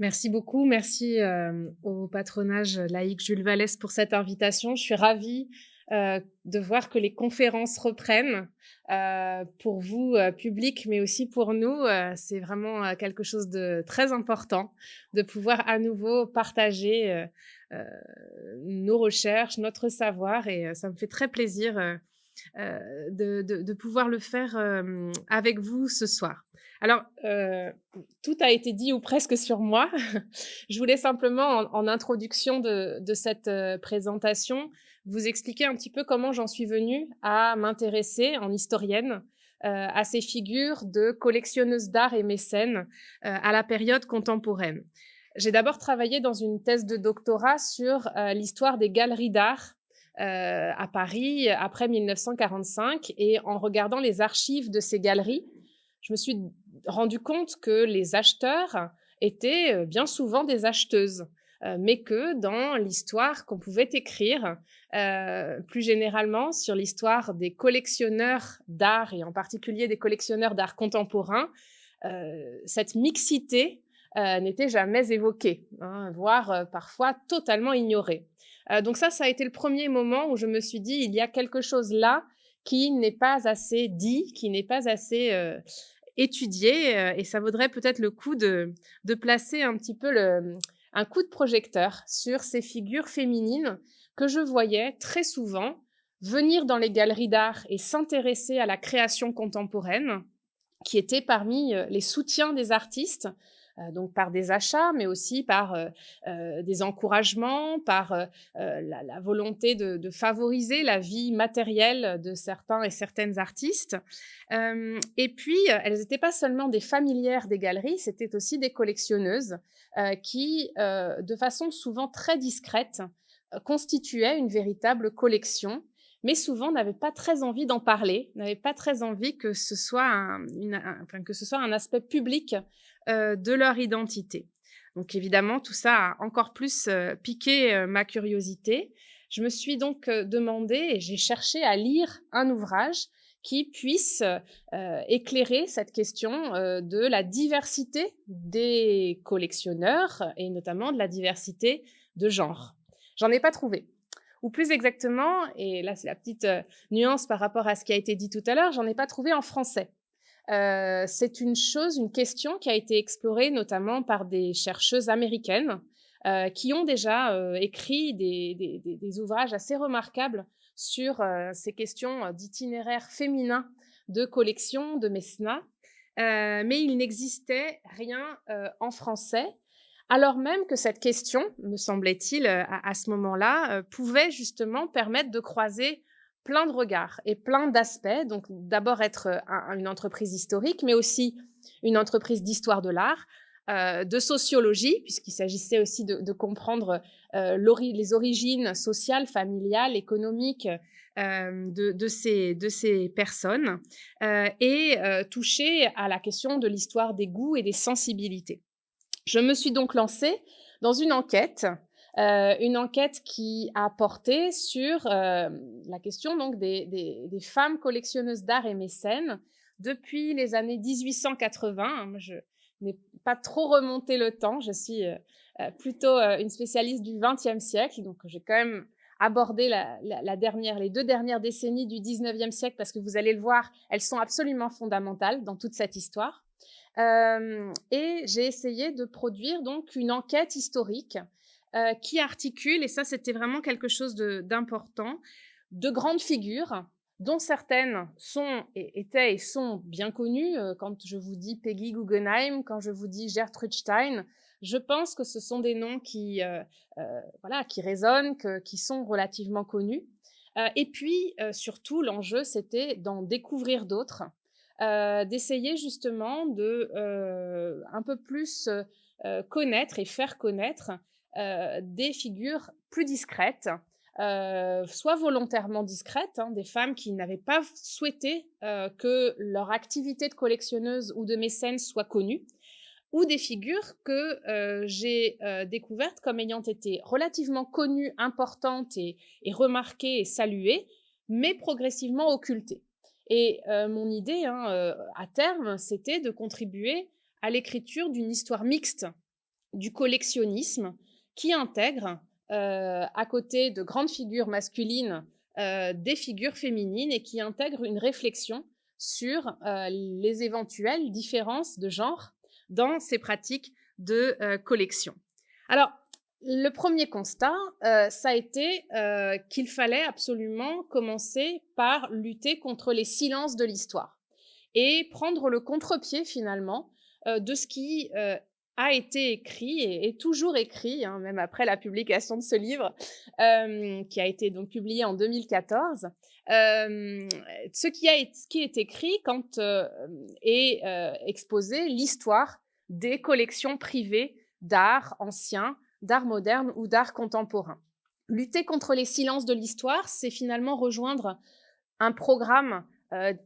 Merci beaucoup. Merci, au patronage laïque Jules Vallès pour cette invitation. Je suis ravie, de voir que les conférences reprennent, pour vous, public, mais aussi pour nous. C'est vraiment, quelque chose de très important de pouvoir à nouveau partager, nos recherches, notre savoir et ça me fait très plaisir, de pouvoir le faire, avec vous ce soir. Alors, tout a été dit ou presque sur moi. Je voulais simplement en introduction de cette, présentation, vous expliquer un petit peu comment j'en suis venue à m'intéresser en historienne, à ces figures de collectionneuses d'art et mécènes, à la période contemporaine. J'ai d'abord travaillé dans une thèse de doctorat sur, l'histoire des galeries d'art, à Paris après 1945 et en regardant les archives de ces galeries, je me suis rendu compte que les acheteurs étaient bien souvent des acheteuses, mais que dans l'histoire qu'on pouvait écrire, plus généralement sur l'histoire des collectionneurs d'art et en particulier des collectionneurs d'art contemporain, cette mixité n'était jamais évoquée, hein, voire parfois totalement ignorée. Donc ça a été le premier moment où je me suis dit: «Il y a quelque chose là qui n'est pas assez dit, qui n'est pas assez, étudié, et ça vaudrait peut-être le coup de placer un petit peu un coup de projecteur sur ces figures féminines que je voyais très souvent venir dans les galeries d'art et s'intéresser à la création contemporaine, qui étaient parmi, les soutiens des artistes, donc par des achats, mais aussi par, des encouragements, par, la volonté de favoriser la vie matérielle de certains et certaines artistes. Et puis, elles n'étaient pas seulement des familières des galeries, c'était aussi des collectionneuses, qui, de façon souvent très discrète, constituaient une véritable collection, mais souvent n'avaient pas très envie d'en parler, n'avaient pas très envie que ce soit enfin, que ce soit un aspect public de leur identité. Donc évidemment, tout ça a encore plus piqué ma curiosité. Je me suis donc demandé et j'ai cherché à lire un ouvrage qui puisse éclairer cette question de la diversité des collectionneurs et notamment de la diversité de genre. J'en ai pas trouvé. Ou plus exactement, et là c'est la petite nuance par rapport à ce qui a été dit tout à l'heure, j'en ai pas trouvé en français. C'est une question qui a été explorée notamment par des chercheuses américaines qui ont déjà écrit des ouvrages assez remarquables sur ces questions d'itinéraire féminin, de collection, de mécénat. Mais il n'existait rien en français, alors même que cette question, me semblait-il, à ce moment-là, pouvait justement permettre de croiser plein de regards et plein d'aspects. Donc d'abord être une entreprise historique, mais aussi une entreprise d'histoire de l'art, de sociologie, puisqu'il s'agissait aussi de comprendre les origines sociales, familiales, économiques de ces personnes, et toucher à la question de l'histoire des goûts et des sensibilités. Je me suis donc lancée dans une enquête qui a porté sur la question donc des femmes collectionneuses d'art et mécènes depuis les années 1880. Moi, je n'ai pas trop remonté le temps, je suis plutôt une spécialiste du XXe siècle, donc j'ai quand même abordé les 2 dernières décennies du XIXe siècle parce que vous allez le voir, elles sont absolument fondamentales dans toute cette histoire. Et j'ai essayé de produire donc une enquête historique qui articule, et ça c'était vraiment quelque chose d'important, de grandes figures dont certaines étaient et sont bien connues. Quand je vous dis Peggy Guggenheim, quand je vous dis Gertrude Stein, je pense que ce sont des noms voilà, qui résonnent, qui sont relativement connus. Et puis, surtout, l'enjeu, c'était d'en découvrir d'autres, d'essayer justement de un peu plus connaître et faire connaître des figures plus discrètes, soit volontairement discrètes, hein, des femmes qui n'avaient pas souhaité que leur activité de collectionneuse ou de mécène soit connue, ou des figures que j'ai découvertes comme ayant été relativement connues, importantes et remarquées et saluées, mais progressivement occultées. Et mon idée, hein, à terme, c'était de contribuer à l'écriture d'une histoire mixte du collectionnisme qui intègre, à côté de grandes figures masculines, des figures féminines et qui intègre une réflexion sur les éventuelles différences de genre dans ces pratiques de collection. Alors, le premier constat, ça a été qu'il fallait absolument commencer par lutter contre les silences de l'histoire et prendre le contre-pied finalement de ce qui a été écrit et est toujours écrit, hein, même après la publication de ce livre, qui a été donc publié en 2014. Ce qui est écrit quand est exposée l'histoire des collections privées d'art ancien, d'art moderne ou d'art contemporain. Lutter contre les silences de l'histoire, c'est finalement rejoindre un programme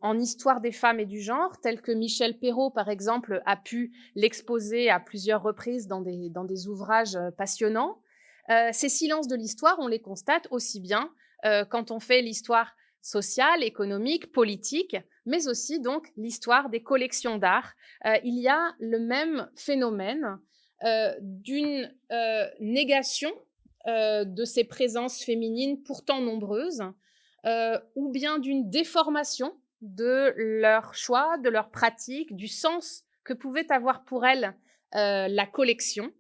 en histoire des femmes et du genre, tel que Michel Perrault, par exemple, a pu l'exposer à plusieurs reprises dans des ouvrages passionnants. Ces silences de l'histoire, on les constate aussi bien quand on fait l'histoire sociale, économique, politique, mais aussi donc l'histoire des collections d'art. Il y a le même phénomène d'une négation de ces présences féminines pourtant nombreuses, ou bien d'une déformation de leur choix, de leur pratique, du sens que pouvait avoir pour elles la collection.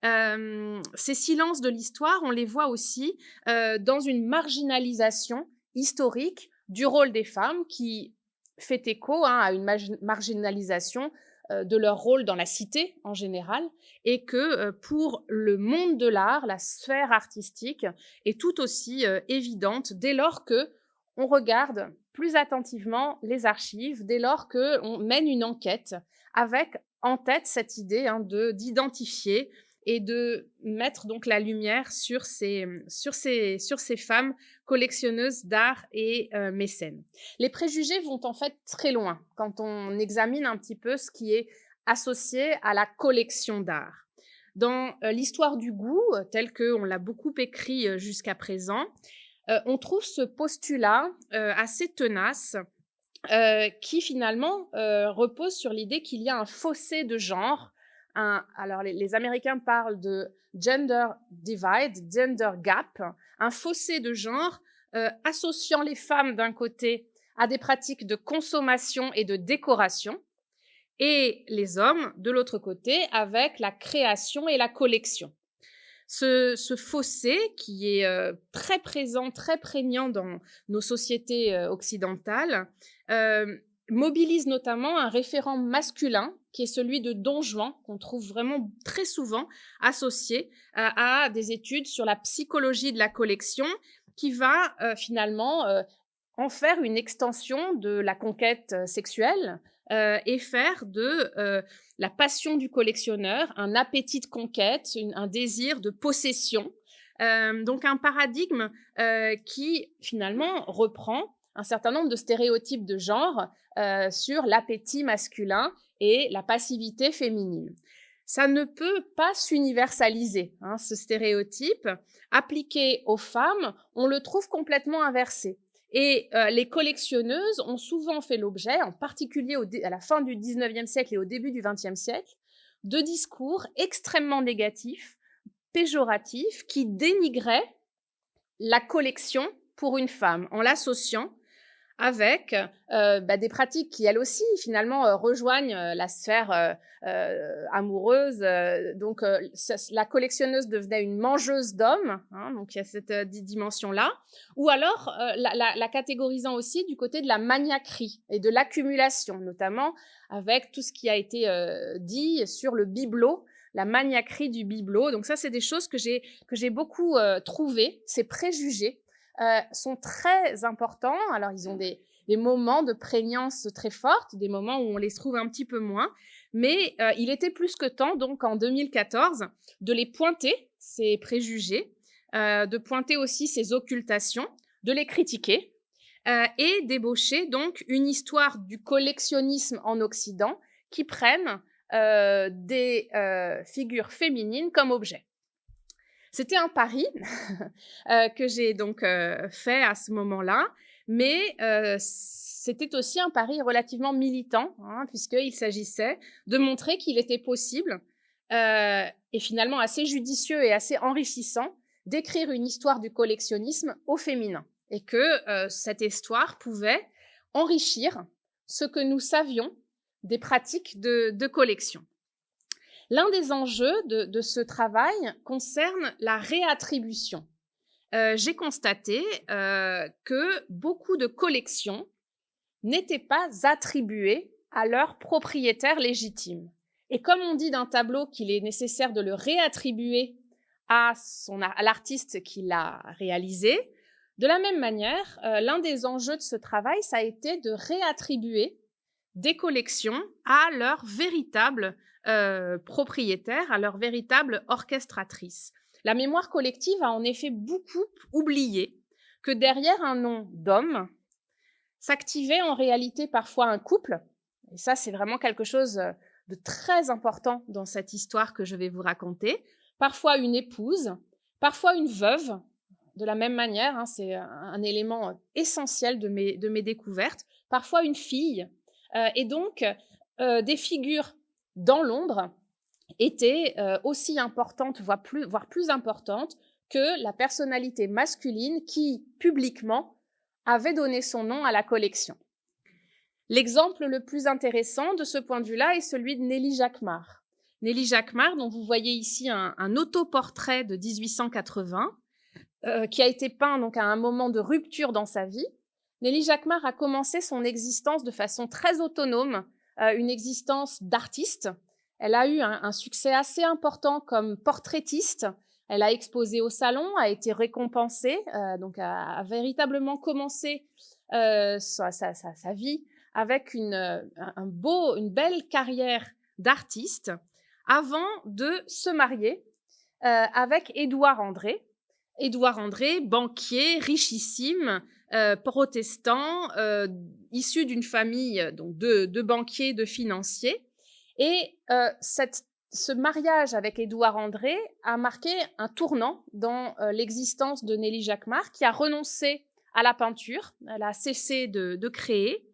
Ces silences de l'histoire, on les voit aussi dans une marginalisation historique du rôle des femmes qui fait écho à une marginalisation de leur rôle dans la cité en général, et que pour le monde de l'art, la sphère artistique est tout aussi évidente dès lors que on regarde plus attentivement les archives, dès lors qu'on mène une enquête avec en tête cette idée d'identifier et de mettre donc la lumière sur ces femmes collectionneuses d'art et mécènes. Les préjugés vont en fait très loin quand on examine un petit peu ce qui est associé à la collection d'art. Dans l'histoire du goût, telle qu'on l'a beaucoup écrit jusqu'à présent, on trouve ce postulat assez tenace qui finalement repose sur l'idée qu'il y a un fossé de genre. Alors les Américains parlent de gender divide, gender gap, un fossé de genre associant les femmes d'un côté à des pratiques de consommation et de décoration, et les hommes de l'autre côté avec la création et la collection. Ce fossé qui est très présent, très prégnant dans nos sociétés occidentales, mobilise notamment un référent masculin qui est celui de Don Juan, qu'on trouve vraiment très souvent associé à des études sur la psychologie de la collection, qui va finalement en faire une extension de la conquête sexuelle et faire de la passion du collectionneur un appétit de conquête, un désir de possession. Donc un paradigme qui finalement reprend un certain nombre de stéréotypes de genre sur l'appétit masculin et la passivité féminine. Ça ne peut pas s'universaliser, ce stéréotype. Appliqué aux femmes, on le trouve complètement inversé. Et les collectionneuses ont souvent fait l'objet, en particulier à la fin du 19e siècle et au début du 20e siècle, de discours extrêmement négatifs, péjoratifs, qui dénigraient la collection pour une femme en l'associant avec des pratiques qui, elles aussi, finalement, rejoignent la sphère amoureuse. Donc, la collectionneuse devenait une mangeuse d'hommes, donc il y a cette dimension-là. Ou alors, la catégorisant aussi du côté de la maniaquerie et de l'accumulation, notamment avec tout ce qui a été dit sur le bibelot, la maniaquerie du bibelot. Donc ça, c'est des choses que j'ai beaucoup trouvées, ces préjugés, sont très importants. Alors, ils ont des moments de prégnance très fortes, des moments où on les trouve un petit peu moins, mais il était plus que temps, donc en 2014, de les pointer, ces préjugés, de pointer aussi ces occultations, de les critiquer et d'ébaucher donc une histoire du collectionnisme en Occident qui prenne des figures féminines comme objet. C'était un pari que j'ai donc fait à ce moment-là, mais c'était aussi un pari relativement militant, puisqu'il s'agissait de montrer qu'il était possible et finalement assez judicieux et assez enrichissant d'écrire une histoire du collectionnisme au féminin, et que cette histoire pouvait enrichir ce que nous savions des pratiques de collection. L'un des enjeux de ce travail concerne la réattribution. J'ai constaté que beaucoup de collections n'étaient pas attribuées à leur propriétaire légitime. Et comme on dit d'un tableau qu'il est nécessaire de le réattribuer à l'artiste qui l'a réalisé, de la même manière, l'un des enjeux de ce travail, ça a été de réattribuer des collections à leur véritable propriétaire, à leur véritable orchestratrice. La mémoire collective a en effet beaucoup oublié que derrière un nom d'homme s'activait en réalité parfois un couple, et ça c'est vraiment quelque chose de très important dans cette histoire que je vais vous raconter, parfois une épouse, parfois une veuve, de la même manière, hein, c'est un élément essentiel de mes découvertes, parfois une fille, et donc des figures dans l'ombre étaient aussi importantes, voire plus importantes que la personnalité masculine qui, publiquement, avait donné son nom à la collection. L'exemple le plus intéressant de ce point de vue-là est celui de Nelly Jacquemart. Nelly Jacquemart, dont vous voyez ici un autoportrait de 1880, qui a été peint donc à un moment de rupture dans sa vie. Nelly Jacquemart a commencé son existence de façon très autonome, une existence d'artiste. Elle a eu un succès assez important comme portraitiste. Elle a exposé au salon, a été récompensée, donc a véritablement commencé sa vie avec une belle carrière d'artiste avant de se marier avec Édouard André. Édouard André, banquier, richissime, protestant, issu d'une famille donc de banquiers, de financiers. Et ce mariage avec Édouard André a marqué un tournant dans l'existence de Nelly Jacquemart, qui a renoncé à la peinture, elle a cessé de créer,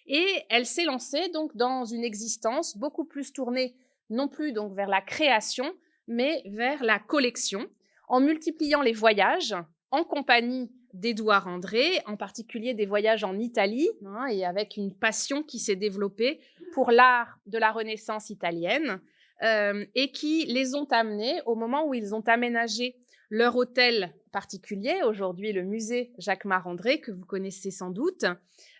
et elle s'est lancée donc dans une existence beaucoup plus tournée, non plus donc vers la création, mais vers la collection, en multipliant les voyages en compagnie d'Édouard André, en particulier des voyages en Italie, hein, et avec une passion qui s'est développée pour l'art de la Renaissance italienne, et qui les ont amenés, au moment où ils ont aménagé leur hôtel particulier, aujourd'hui le musée Jacquemart-André, que vous connaissez sans doute,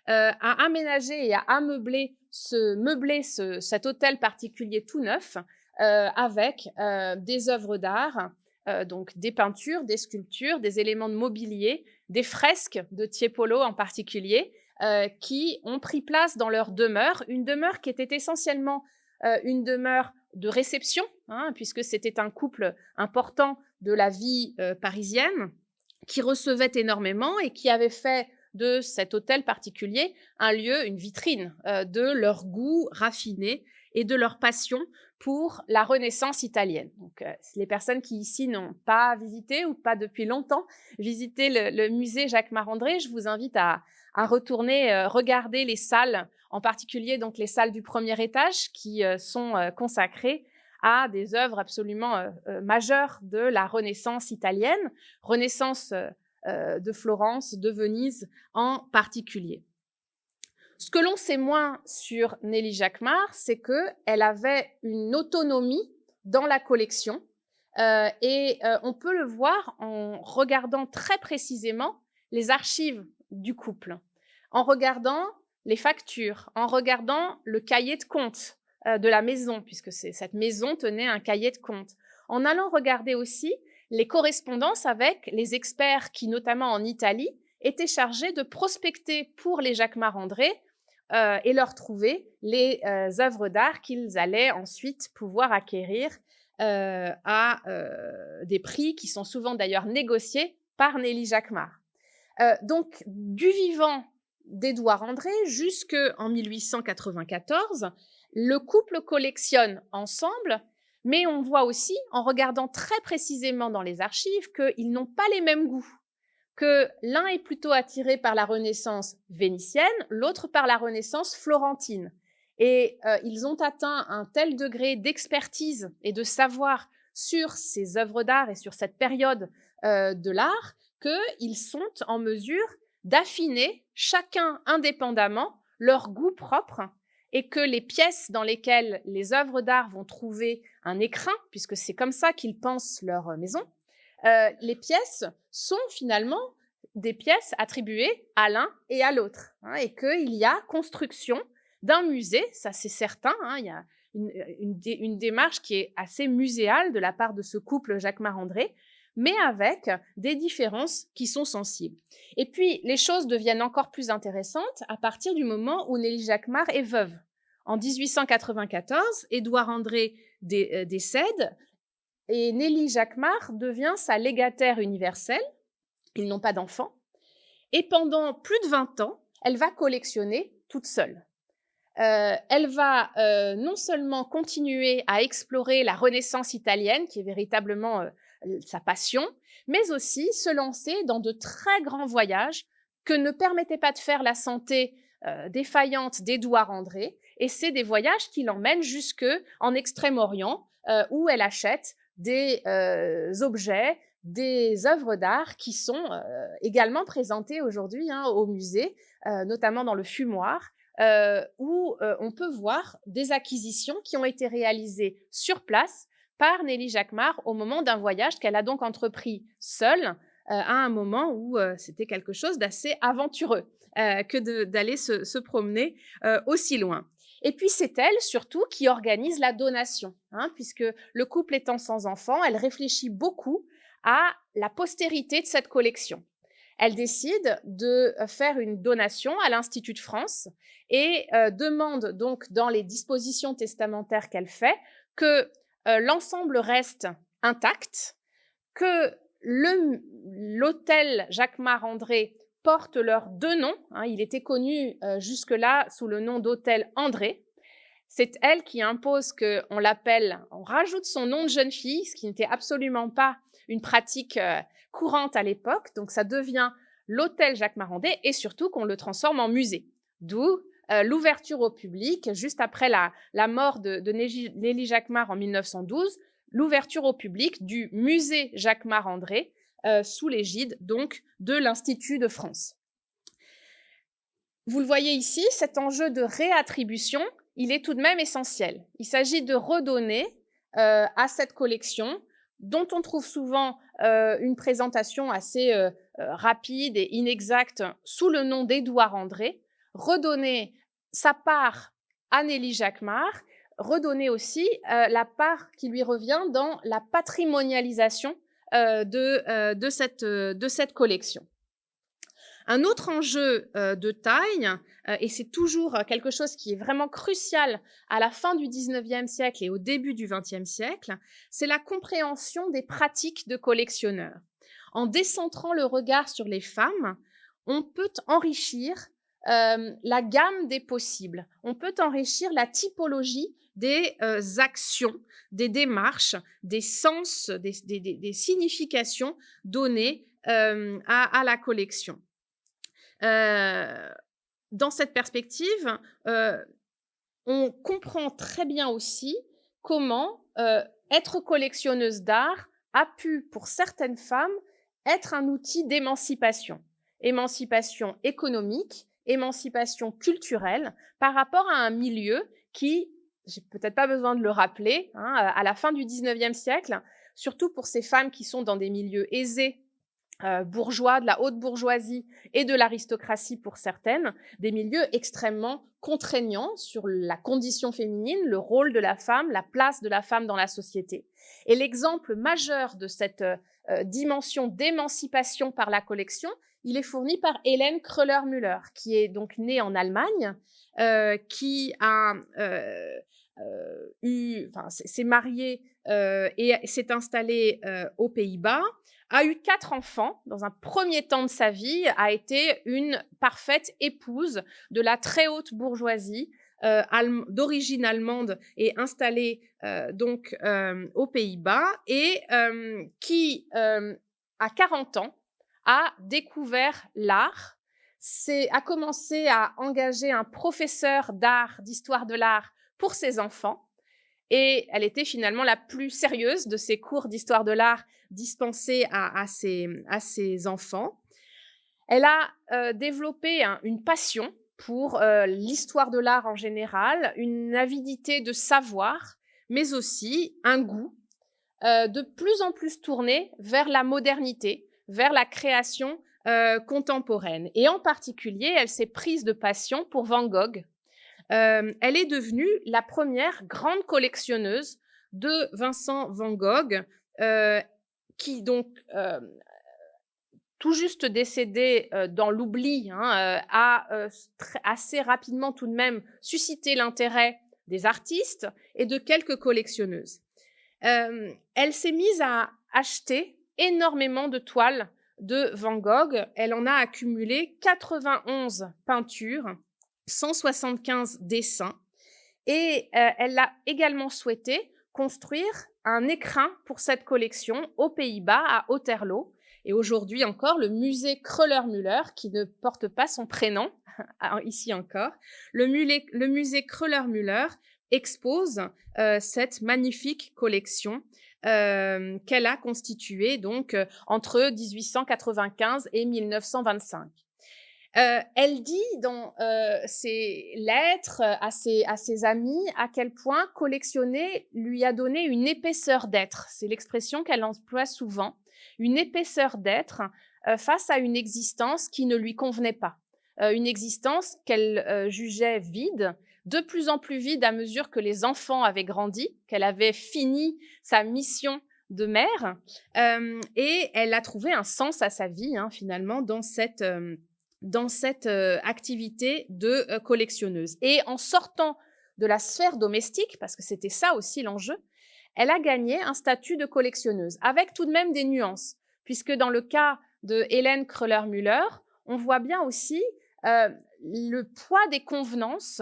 à aménager et à ameubler cet hôtel particulier tout neuf, avec des œuvres d'art, donc des peintures, des sculptures, des éléments de mobilier, des fresques de Tiepolo en particulier, qui ont pris place dans leur demeure, une demeure qui était essentiellement une demeure de réception, hein, puisque c'était un couple important de la vie parisienne, qui recevait énormément et qui avait fait de cet hôtel particulier un lieu, une vitrine de leur goût raffiné et de leur passion pour la Renaissance italienne. Donc, les personnes qui ici n'ont pas visité ou pas depuis longtemps visité le musée Jacquemart-André, je vous invite à retourner regarder les salles, en particulier donc les salles du premier étage qui sont consacrées à des œuvres absolument majeures de la Renaissance italienne, Renaissance de Florence, de Venise en particulier. Ce que l'on sait moins sur Nelly Jacquemart, c'est qu'elle avait une autonomie dans la collection, et on peut le voir en regardant très précisément les archives du couple, en regardant les factures, en regardant le cahier de compte de la maison, puisque cette maison tenait un cahier de compte, en allant regarder aussi les correspondances avec les experts qui, notamment en Italie, étaient chargés de prospecter pour les Jacquemart-André et leur trouver les œuvres d'art qu'ils allaient ensuite pouvoir acquérir à des prix qui sont souvent d'ailleurs négociés par Nelly Jacquemart. Donc, du vivant d'Édouard André jusqu'en 1894, le couple collectionne ensemble, mais on voit aussi, en regardant très précisément dans les archives, qu'ils n'ont pas les mêmes goûts, que l'un est plutôt attiré par la Renaissance vénitienne, l'autre par la Renaissance florentine. Et ils ont atteint un tel degré d'expertise et de savoir sur ces œuvres d'art et sur cette période de l'art qu'ils sont en mesure d'affiner chacun indépendamment leur goût propre et que les pièces dans lesquelles les œuvres d'art vont trouver un écrin, puisque c'est comme ça qu'ils pensent leur maison, les pièces sont finalement des pièces attribuées à l'un et à l'autre, hein, et qu'il y a construction d'un musée, ça c'est certain, hein, il y a une démarche qui est assez muséale de la part de ce couple Jacquemart-André, mais avec des différences qui sont sensibles. Et puis, les choses deviennent encore plus intéressantes à partir du moment où Nelly Jacquemart est veuve. En 1894, Édouard André décède et Nelly Jacquemart devient sa légataire universelle. Ils n'ont pas d'enfants. Et pendant plus de 20 ans, elle va collectionner toute seule. Elle va non seulement continuer à explorer la Renaissance italienne, qui est véritablement sa passion, mais aussi se lancer dans de très grands voyages que ne permettait pas de faire la santé défaillante d'Édouard André. Et c'est des voyages qui l'emmènent jusque en Extrême-Orient, où elle achète des objets, des œuvres d'art qui sont également présentées aujourd'hui au musée, notamment dans le fumoir, où on peut voir des acquisitions qui ont été réalisées sur place par Nelly Jacquemart au moment d'un voyage qu'elle a donc entrepris seule, à un moment où c'était quelque chose d'assez aventureux que d'aller se promener aussi loin. Et puis c'est elle surtout qui organise la donation, puisque le couple étant sans enfant, elle réfléchit beaucoup à la postérité de cette collection. Elle décide de faire une donation à l'Institut de France et demande donc dans les dispositions testamentaires qu'elle fait que l'ensemble reste intact, que l'hôtel Jacquemart-André porte leurs deux noms. Il était connu jusque-là sous le nom d'hôtel André. C'est elle qui impose qu'on l'appelle, on rajoute son nom de jeune fille, ce qui n'était absolument pas une pratique courante à l'époque. Donc ça devient l'hôtel Jacquemart-André et surtout qu'on le transforme en musée. D'où l'ouverture au public, juste après la mort de Nelly Jacquemart en 1912, l'ouverture au public du musée Jacquemart-André sous l'égide donc de l'Institut de France. Vous le voyez ici, cet enjeu de réattribution, il est tout de même essentiel. Il s'agit de redonner à cette collection, dont on trouve souvent une présentation assez rapide et inexacte sous le nom d'Édouard André, redonner sa part à Nelly Jacquemart, redonner aussi la part qui lui revient dans la patrimonialisation de cette collection. Un autre enjeu de taille, et c'est toujours quelque chose qui est vraiment crucial à la fin du XIXe siècle et au début du XXe siècle, c'est la compréhension des pratiques de collectionneurs. En décentrant le regard sur les femmes, on peut enrichir la gamme des possibles. On peut enrichir la typologie des actions, des démarches, des sens, des significations données à la collection. Dans cette perspective, on comprend très bien aussi comment être collectionneuse d'art a pu, pour certaines femmes, être un outil d'émancipation. Émancipation économique, émancipation culturelle, par rapport à un milieu qui, j'ai peut-être pas besoin de le rappeler, à la fin du XIXe siècle, surtout pour ces femmes qui sont dans des milieux aisés, bourgeois, de la haute bourgeoisie et de l'aristocratie pour certaines, des milieux extrêmement contraignants sur la condition féminine, le rôle de la femme, la place de la femme dans la société. Et l'exemple majeur de cette dimension d'émancipation par la collection, il est fourni par Hélène Kröller-Müller, qui est donc née en Allemagne, qui a s'est mariée et s'est installée aux Pays-Bas, a eu 4 enfants dans un premier temps de sa vie, a été une parfaite épouse de la très haute bourgeoisie d'origine allemande et installée donc aux Pays-Bas et qui, à 40 ans, a découvert l'art, a commencé à engager un professeur d'art, d'histoire de l'art pour ses enfants. Et elle était finalement la plus sérieuse de ces cours d'histoire de l'art dispensés à ses enfants. Elle a développé une passion pour l'histoire de l'art en général, une avidité de savoir, mais aussi un goût de plus en plus tourné vers la modernité, vers la création contemporaine. Et en particulier, elle s'est prise de passion pour Van Gogh. Elle est devenue la première grande collectionneuse de Vincent Van Gogh, qui donc, tout juste décédé dans l'oubli, a assez rapidement tout de même suscité l'intérêt des artistes et de quelques collectionneuses. Elle s'est mise à acheter énormément de toiles de Van Gogh. Elle en a accumulé 91 peintures, 175 dessins, et elle a également souhaité construire un écrin pour cette collection aux Pays-Bas, à Otterlo. Et aujourd'hui encore, le musée Kröller-Müller, qui ne porte pas son prénom, ici encore, le musée Kröller-Müller expose cette magnifique collection qu'elle a constituée donc entre 1895 et 1925. Elle dit dans ses lettres à ses amis à quel point collectionner lui a donné une épaisseur d'être. C'est l'expression qu'elle emploie souvent, une épaisseur d'être face à une existence qui ne lui convenait pas, une existence qu'elle jugeait vide, de plus en plus vide à mesure que les enfants avaient grandi, qu'elle avait fini sa mission de mère, et elle a trouvé un sens à sa vie, finalement, dans cette activité de collectionneuse. Et en sortant de la sphère domestique, parce que c'était ça aussi l'enjeu, elle a gagné un statut de collectionneuse, avec tout de même des nuances, puisque dans le cas de Hélène Kröller-Müller, on voit bien aussi le poids des convenances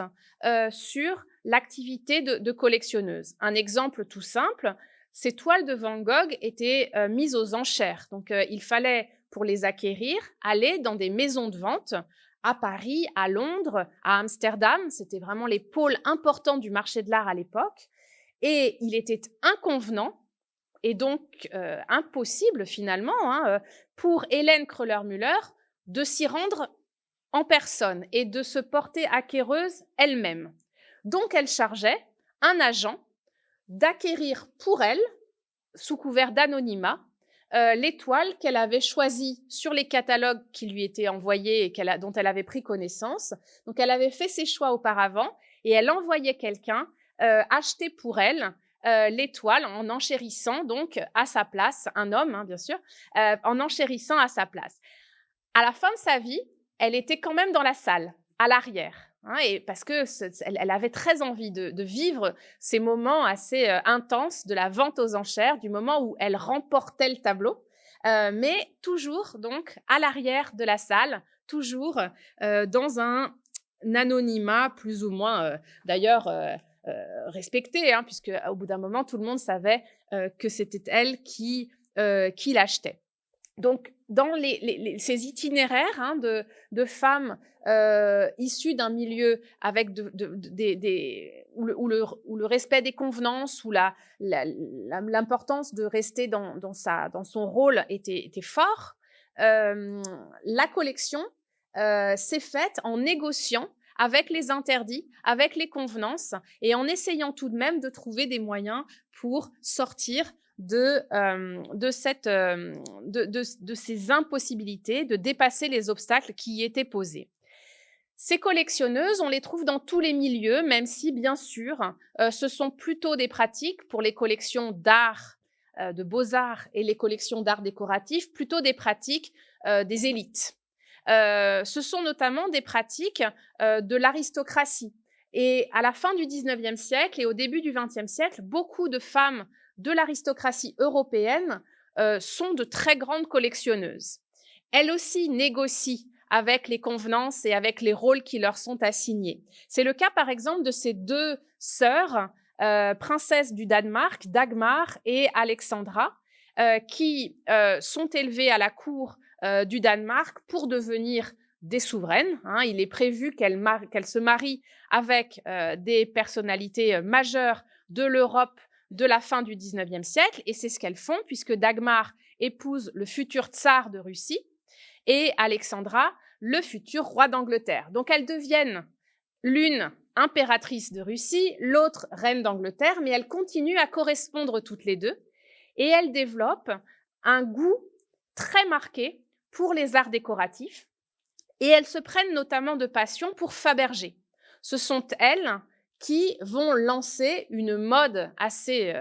sur l'activité de collectionneuse. Un exemple tout simple, ces toiles de Van Gogh étaient mises aux enchères. Donc, il fallait, pour les acquérir, aller dans des maisons de vente à Paris, à Londres, à Amsterdam. C'était vraiment les pôles importants du marché de l'art à l'époque. Et il était inconvenant et donc impossible finalement pour Hélène Kröller-Müller de s'y rendre en personne et de se porter acquéreuse elle-même. Donc elle chargeait un agent d'acquérir pour elle, sous couvert d'anonymat, les toiles qu'elle avait choisies sur les catalogues qui lui étaient envoyés et dont elle avait pris connaissance. Donc elle avait fait ses choix auparavant et elle envoyait quelqu'un acheter pour elle les toiles en enchérissant donc à sa place, un homme bien sûr, en enchérissant à sa place. À la fin de sa vie, elle était quand même dans la salle, à l'arrière, et parce qu'elle avait très envie de vivre ces moments assez intenses de la vente aux enchères, du moment où elle remportait le tableau, mais toujours donc à l'arrière de la salle, toujours dans un anonymat plus ou moins, d'ailleurs, respecté, puisque au bout d'un moment, tout le monde savait que c'était elle qui l'achetait. Donc, dans ces itinéraires de femmes issues d'un milieu avec où le respect des convenances, où l'importance de rester dans son rôle était fort, la collection s'est faite en négociant avec les interdits, avec les convenances, et en essayant tout de même de trouver des moyens pour sortir de ces impossibilités, de dépasser les obstacles qui y étaient posés. Ces collectionneuses, on les trouve dans tous les milieux, même si, bien sûr, ce sont plutôt des pratiques pour les collections d'art, de beaux-arts et les collections d'art décoratif, plutôt des pratiques des élites. Ce sont notamment des pratiques de l'aristocratie. Et à la fin du XIXe siècle et au début du XXe siècle, beaucoup de femmes de l'aristocratie européenne sont de très grandes collectionneuses. Elles aussi négocient avec les convenances et avec les rôles qui leur sont assignés. C'est le cas, par exemple, de ces deux sœurs, princesses du Danemark, Dagmar et Alexandra, qui sont élevées à la cour du Danemark pour devenir des souveraines. Il est prévu qu'elle se marie avec des personnalités majeures de l'Europe de la fin du XIXe siècle, et c'est ce qu'elles font, puisque Dagmar épouse le futur tsar de Russie et Alexandra, le futur roi d'Angleterre. Donc elles deviennent l'une impératrice de Russie, l'autre reine d'Angleterre, mais elles continuent à correspondre toutes les deux, et elles développent un goût très marqué pour les arts décoratifs, et elles se prennent notamment de passion pour Fabergé. Ce sont elles qui vont lancer une mode assez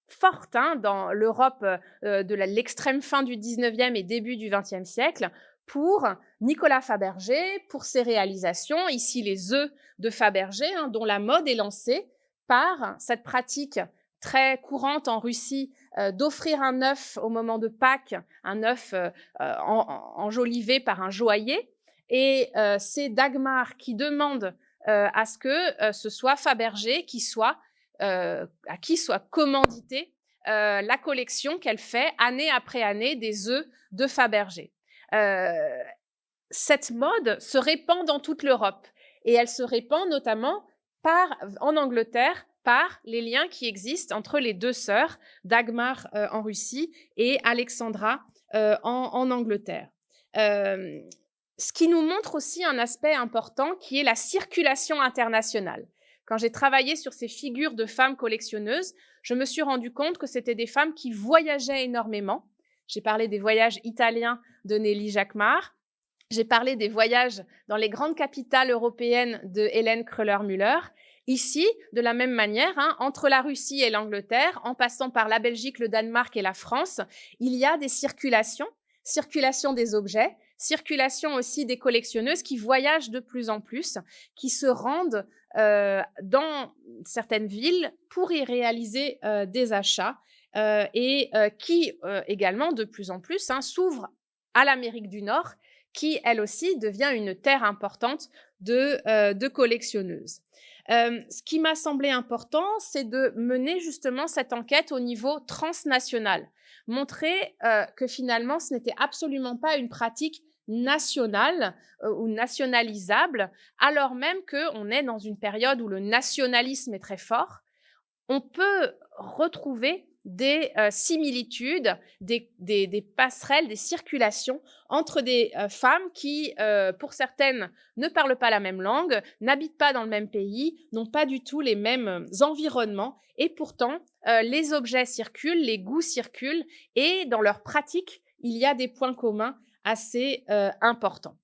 forte dans l'Europe de l'extrême fin du 19e et début du 20e siècle, pour Nicolas Fabergé, pour ses réalisations, ici les œufs de Fabergé, dont la mode est lancée par cette pratique très courante en Russie d'offrir un œuf au moment de Pâques, un œuf enjolivé par un joaillier. Et c'est Dagmar qui demande à ce que ce soit Fabergé à qui soit commandité la collection qu'elle fait année après année des œufs de Fabergé. Cette mode se répand dans toute l'Europe, et elle se répand notamment en Angleterre par les liens qui existent entre les deux sœurs, Dagmar en Russie et Alexandra en Angleterre. Ce qui nous montre aussi un aspect important qui est la circulation internationale. Quand j'ai travaillé sur ces figures de femmes collectionneuses, je me suis rendu compte que c'était des femmes qui voyageaient énormément. J'ai parlé des voyages italiens de Nelly Jacquemart. J'ai parlé des voyages dans les grandes capitales européennes de Hélène Kröller-Müller. Ici, de la même manière, entre la Russie et l'Angleterre, en passant par la Belgique, le Danemark et la France, il y a des circulation des objets, circulation aussi des collectionneuses qui voyagent de plus en plus, qui se rendent dans certaines villes pour y réaliser des achats et qui également de plus en plus s'ouvrent à l'Amérique du Nord, qui elle aussi devient une terre importante de collectionneuses. Ce qui m'a semblé important, c'est de mener justement cette enquête au niveau transnational, montrer que finalement ce n'était absolument pas une pratique nationale ou nationalisable, alors même qu'on est dans une période où le nationalisme est très fort. On peut retrouver des similitudes, des passerelles, des circulations entre des femmes qui, pour certaines, ne parlent pas la même langue, n'habitent pas dans le même pays, n'ont pas du tout les mêmes environnements, et pourtant, les objets circulent, les goûts circulent, et dans leur pratique, il y a des points communs assez importants.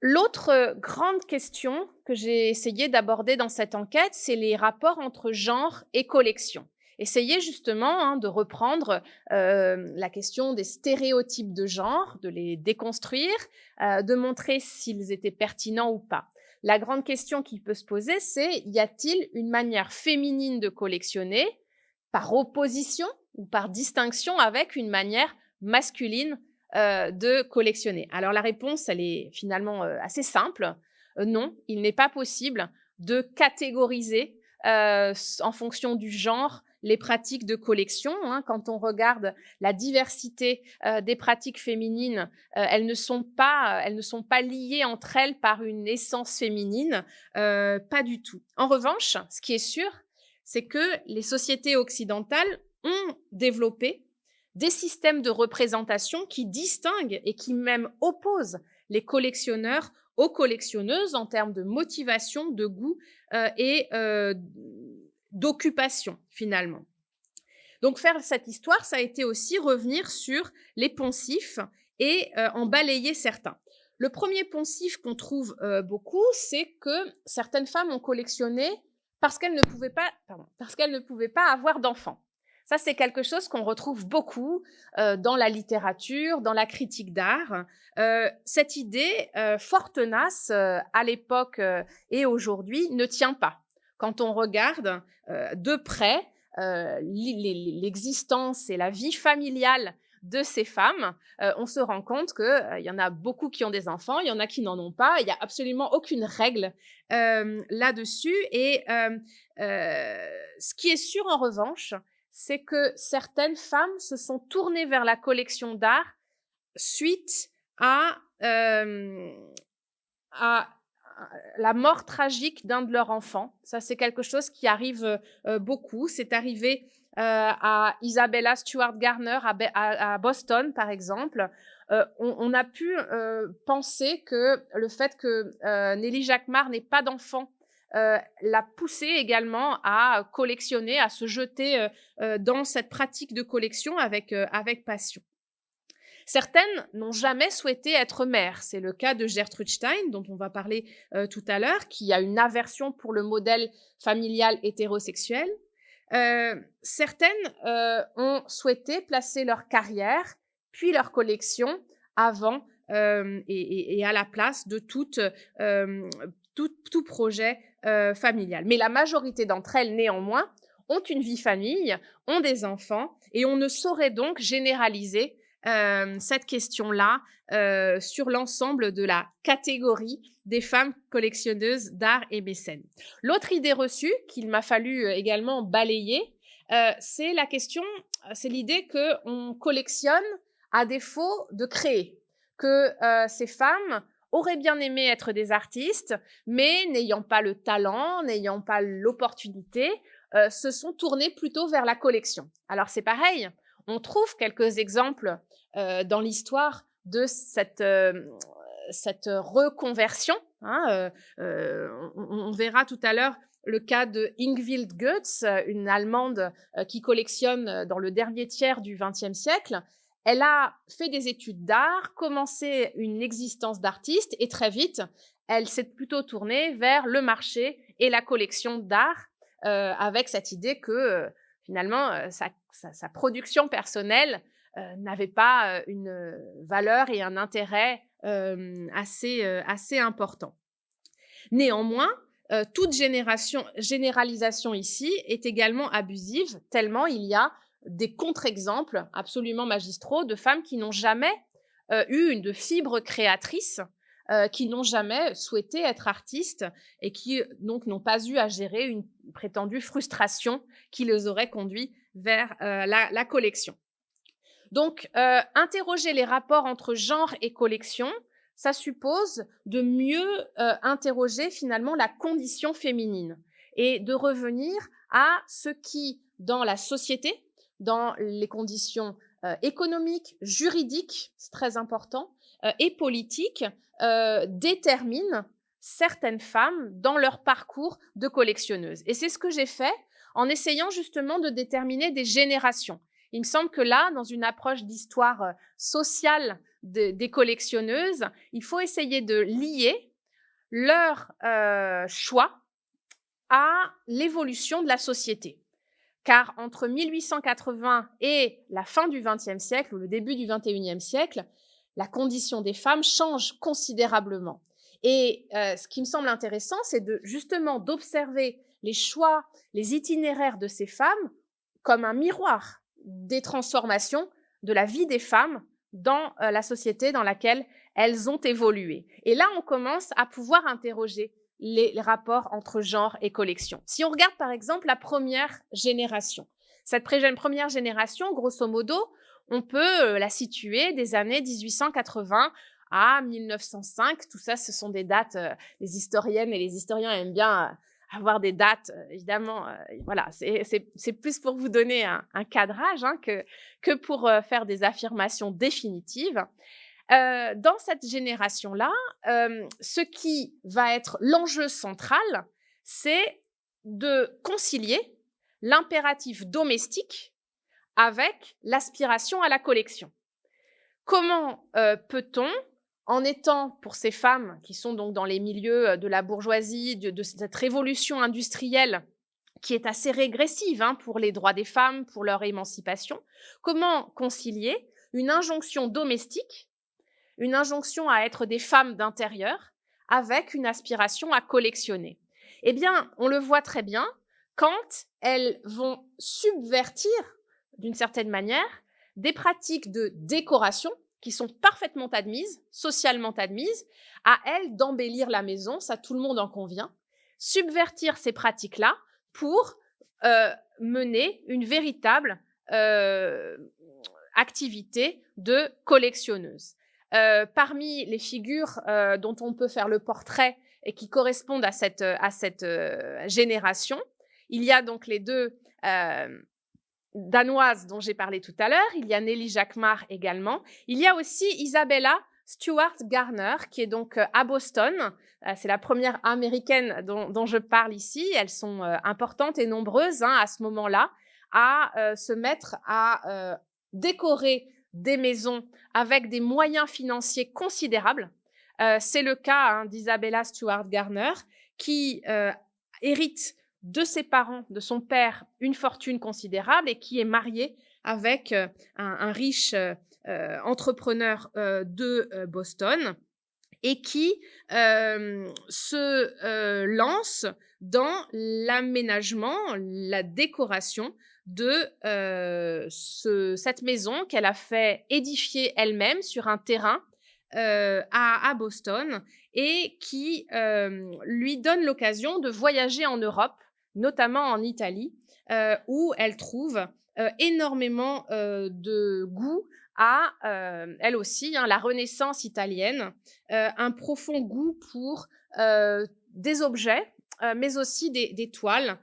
L'autre grande question que j'ai essayé d'aborder dans cette enquête, c'est les rapports entre genre et collection. Essayer justement de reprendre la question des stéréotypes de genre, de les déconstruire, de montrer s'ils étaient pertinents ou pas. La grande question qui peut se poser, c'est y a-t-il une manière féminine de collectionner par opposition ou par distinction avec une manière masculine de collectionner? Alors la réponse, elle est finalement assez simple. Non, il n'est pas possible de catégoriser en fonction du genre les pratiques de collection. Quand on regarde la diversité des pratiques féminines, elles ne sont pas liées entre elles par une essence féminine, pas du tout. En revanche, ce qui est sûr, c'est que les sociétés occidentales ont développé des systèmes de représentation qui distinguent et qui même opposent les collectionneurs aux collectionneuses en termes de motivation, de goût et d'occupation, finalement. Donc, faire cette histoire, ça a été aussi revenir sur les poncifs et en balayer certains. Le premier poncif qu'on trouve beaucoup, c'est que certaines femmes ont collectionné parce qu'elles ne pouvaient pas avoir d'enfants. Ça, c'est quelque chose qu'on retrouve beaucoup dans la littérature, dans la critique d'art. Cette idée fort tenace à l'époque et aujourd'hui ne tient pas. Quand on regarde de près l'existence et la vie familiale de ces femmes, on se rend compte qu'il y en a beaucoup qui ont des enfants, il y en a qui n'en ont pas, il n'y a absolument aucune règle là-dessus. Et ce qui est sûr en revanche, c'est que certaines femmes se sont tournées vers la collection d'art suite à à la mort tragique d'un de leurs enfants. Ça, c'est quelque chose qui arrive beaucoup. C'est arrivé à Isabella Stewart Garner à Boston, par exemple. On a pu penser que le fait que Nelly Jacquemart n'ait pas d'enfant l'a poussée également à collectionner, à se jeter dans cette pratique de collection avec passion. Certaines n'ont jamais souhaité être mères. C'est le cas de Gertrude Stein, dont on va parler tout à l'heure, qui a une aversion pour le modèle familial hétérosexuel. Certaines ont souhaité placer leur carrière, puis leur collection, avant et à la place de tout projet familial. Mais la majorité d'entre elles, néanmoins, ont une vie famille, ont des enfants, et on ne saurait donc généraliser cette question-là sur l'ensemble de la catégorie des femmes collectionneuses d'art et mécènes. L'autre idée reçue qu'il m'a fallu également balayer, c'est l'idée qu'on collectionne à défaut de créer, que ces femmes auraient bien aimé être des artistes, mais n'ayant pas le talent, n'ayant pas l'opportunité, se sont tournées plutôt vers la collection. Alors c'est pareil, on trouve quelques exemples dans l'histoire de cette reconversion. On verra tout à l'heure le cas de Ingvild Goetz, une Allemande qui collectionne dans le dernier tiers du XXe siècle. Elle a fait des études d'art, commencé une existence d'artiste et très vite, elle s'est plutôt tournée vers le marché et la collection d'art avec cette idée que finalement sa production personnelle n'avait pas une valeur et un intérêt assez important. Néanmoins, toute généralisation ici est également abusive, tellement il y a des contre-exemples absolument magistraux de femmes qui n'ont jamais eu une fibre créatrice, qui n'ont jamais souhaité être artistes et qui donc n'ont pas eu à gérer une prétendue frustration qui les aurait conduits vers la collection. Donc, interroger les rapports entre genre et collection, ça suppose de mieux interroger finalement la condition féminine et de revenir à ce qui, dans la société, dans les conditions économiques, juridiques, c'est très important, et politiques, détermine certaines femmes dans leur parcours de collectionneuse. Et c'est ce que j'ai fait en essayant justement de déterminer des générations. Il me semble que là, dans une approche d'histoire sociale des collectionneuses, il faut essayer de lier leur choix à l'évolution de la société. Car entre 1880 et la fin du XXe siècle, ou le début du XXIe siècle, la condition des femmes change considérablement. Et ce qui me semble intéressant, c'est justement d'observer les choix, les itinéraires de ces femmes comme un miroir des transformations de la vie des femmes dans la société dans laquelle elles ont évolué. Et là, on commence à pouvoir interroger les rapports entre genre et collection. Si on regarde par exemple la première génération, cette première génération, grosso modo, on peut la situer des années 1880 à 1905. Tout ça, ce sont des dates, les historiennes et les historiens aiment bien avoir des dates, évidemment, voilà, c'est plus pour vous donner un cadrage que pour faire des affirmations définitives. Dans cette génération-là, ce qui va être l'enjeu central, c'est de concilier l'impératif domestique avec l'aspiration à la collection. Comment peut-on, en étant pour ces femmes qui sont donc dans les milieux de la bourgeoisie, de cette révolution industrielle qui est assez régressive pour les droits des femmes, pour leur émancipation, comment concilier une injonction domestique, une injonction à être des femmes d'intérieur, avec une aspiration à collectionner? Eh bien, on le voit très bien quand elles vont subvertir, d'une certaine manière, des pratiques de décoration qui sont parfaitement admises, socialement admises, à elles d'embellir la maison, ça tout le monde en convient, subvertir ces pratiques-là pour mener une véritable activité de collectionneuse. Parmi les figures dont on peut faire le portrait et qui correspondent à cette génération, il y a donc les deux danoises dont j'ai parlé tout à l'heure, il y a Nelly Jacquemart également, il y a aussi Isabella Stewart Garner, qui est donc à Boston. C'est la première américaine dont je parle ici. Elles sont importantes et nombreuses à ce moment-là à se mettre à décorer des maisons avec des moyens financiers considérables. C'est le cas d'Isabella Stewart Garner, qui hérite de ses parents, de son père, une fortune considérable et qui est mariée avec un riche entrepreneur de Boston et qui se lance dans l'aménagement, la décoration de cette maison qu'elle a fait édifier elle-même sur un terrain à Boston et qui lui donne l'occasion de voyager en Europe, notamment en Italie, où elle trouve énormément de goût à, elle aussi, la Renaissance italienne, un profond goût pour des objets, mais aussi des toiles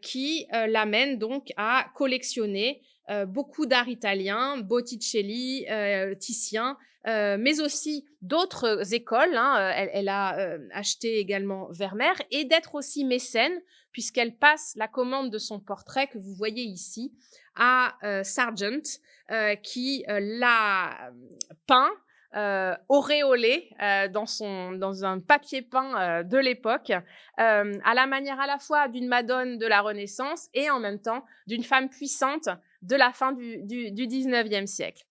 qui l'amènent donc à collectionner beaucoup d'art italien, Botticelli, Titien, mais aussi d'autres écoles. Elle a acheté également Vermeer et d'être aussi mécène, puisqu'elle passe la commande de son portrait que vous voyez ici à Sargent, qui l'a peint, auréolé dans un papier peint de l'époque, à la manière à la fois d'une Madone de la Renaissance et en même temps d'une femme puissante de la fin du 19e siècle.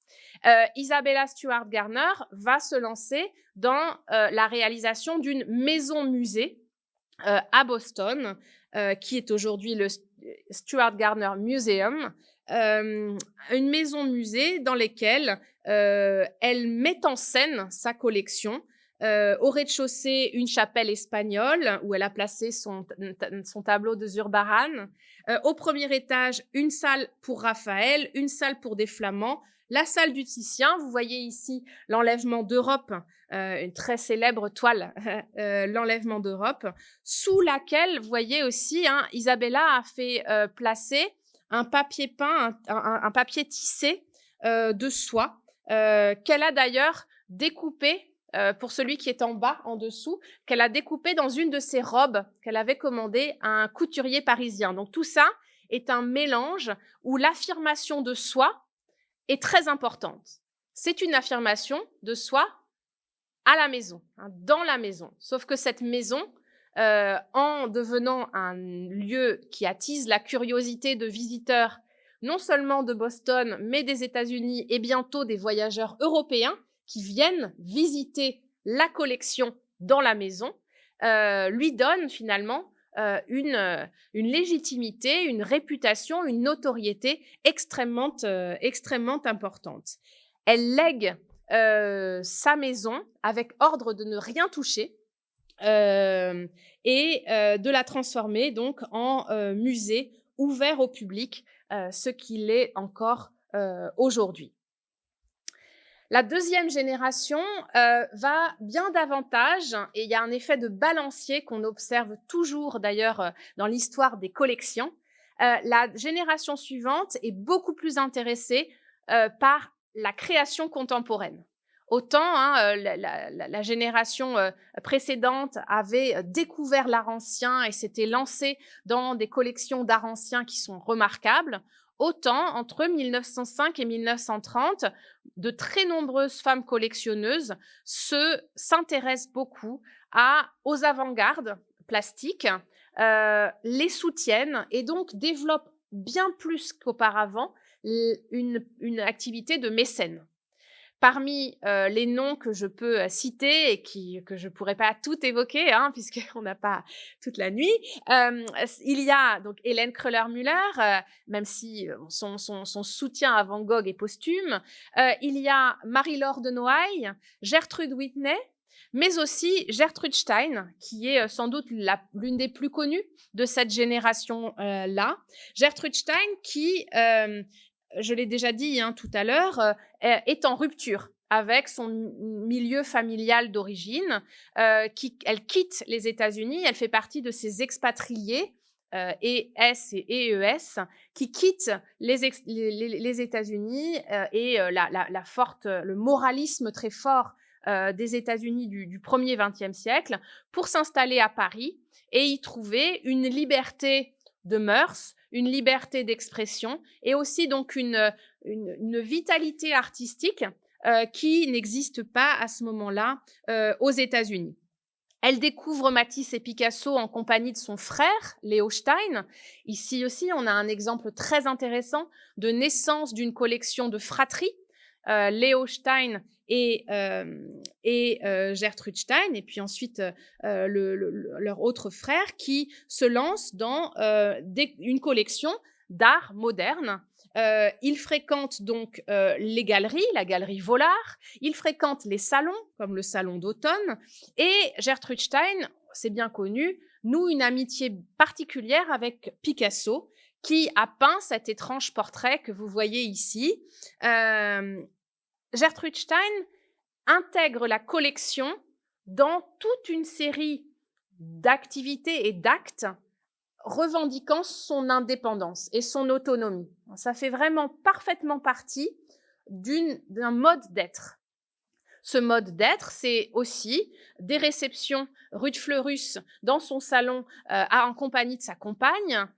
Isabella Stewart Garner va se lancer dans la réalisation d'une maison-musée à Boston, qui est aujourd'hui le Stewart Garner Museum, une maison-musée dans laquelle elle met en scène sa collection. Au rez-de-chaussée, une chapelle espagnole où elle a placé son tableau de Zurbaran. Au premier étage, une salle pour Raphaël, une salle pour des Flamands, la salle du Titien. Vous voyez ici l'enlèvement d'Europe, une très célèbre toile, l'enlèvement d'Europe, sous laquelle, vous voyez aussi, Isabella a fait placer un papier peint, un papier tissé de soie, qu'elle a d'ailleurs découpé, pour celui qui est en bas, en dessous, qu'elle a découpé dans une de ses robes qu'elle avait commandée à un couturier parisien. Donc tout ça est un mélange où l'affirmation de soi est très importante. C'est une affirmation de soi à la maison, dans la maison. Sauf que cette maison, en devenant un lieu qui attise la curiosité de visiteurs, non seulement de Boston, mais des États-Unis et bientôt des voyageurs européens qui viennent visiter la collection dans la maison, lui donne finalement une légitimité, une réputation, une notoriété extrêmement importante. Elle lègue sa maison avec ordre de ne rien toucher et de la transformer donc en musée ouvert au public, ce qu'il est encore aujourd'hui. La deuxième génération va bien davantage, et il y a un effet de balancier qu'on observe toujours d'ailleurs dans l'histoire des collections. La génération suivante est beaucoup plus intéressée par la création contemporaine. Autant la génération précédente avait découvert l'art ancien et s'était lancée dans des collections d'art ancien qui sont remarquables, autant entre 1905 et 1930, de très nombreuses femmes collectionneuses s'intéressent beaucoup aux avant-gardes plastiques, les soutiennent et donc développent bien plus qu'auparavant une activité de mécène. Parmi les noms que je peux citer et que je ne pourrais pas tout évoquer, puisqu'on n'a pas toute la nuit, il y a donc Hélène Kröller-Müller, même si son soutien à Van Gogh est posthume. Il y a Marie-Laure de Noailles, Gertrude Whitney, mais aussi Gertrude Stein, qui est sans doute l'une des plus connues de cette génération-là. Gertrude Stein qui... je l'ai déjà dit tout à l'heure, est en rupture avec son milieu familial d'origine. Elle quitte les États-Unis, elle fait partie de ces expatriés, ES et EES, qui quittent les États-Unis le moralisme très fort des États-Unis du 1er XXe siècle pour s'installer à Paris et y trouver une liberté de mœurs, une liberté d'expression et aussi donc une vitalité artistique qui n'existe pas à ce moment-là aux États-Unis. Elle découvre Matisse et Picasso en compagnie de son frère, Léo Stein. Ici aussi, on a un exemple très intéressant de naissance d'une collection de fratrie, Léo Stein et Gertrude Stein, et puis ensuite leur autre frère qui se lance dans une collection d'art moderne. Il fréquente donc les galeries, la galerie Vollard, il fréquente les salons, comme le salon d'automne, et Gertrude Stein, c'est bien connu, noue une amitié particulière avec Picasso, qui a peint cet étrange portrait que vous voyez ici. Gertrude Stein intègre la collection dans toute une série d'activités et d'actes revendiquant son indépendance et son autonomie. Ça fait vraiment parfaitement partie d'un mode d'être. Ce mode d'être, c'est aussi des réceptions rue de Fleurus dans son salon en compagnie de sa compagne,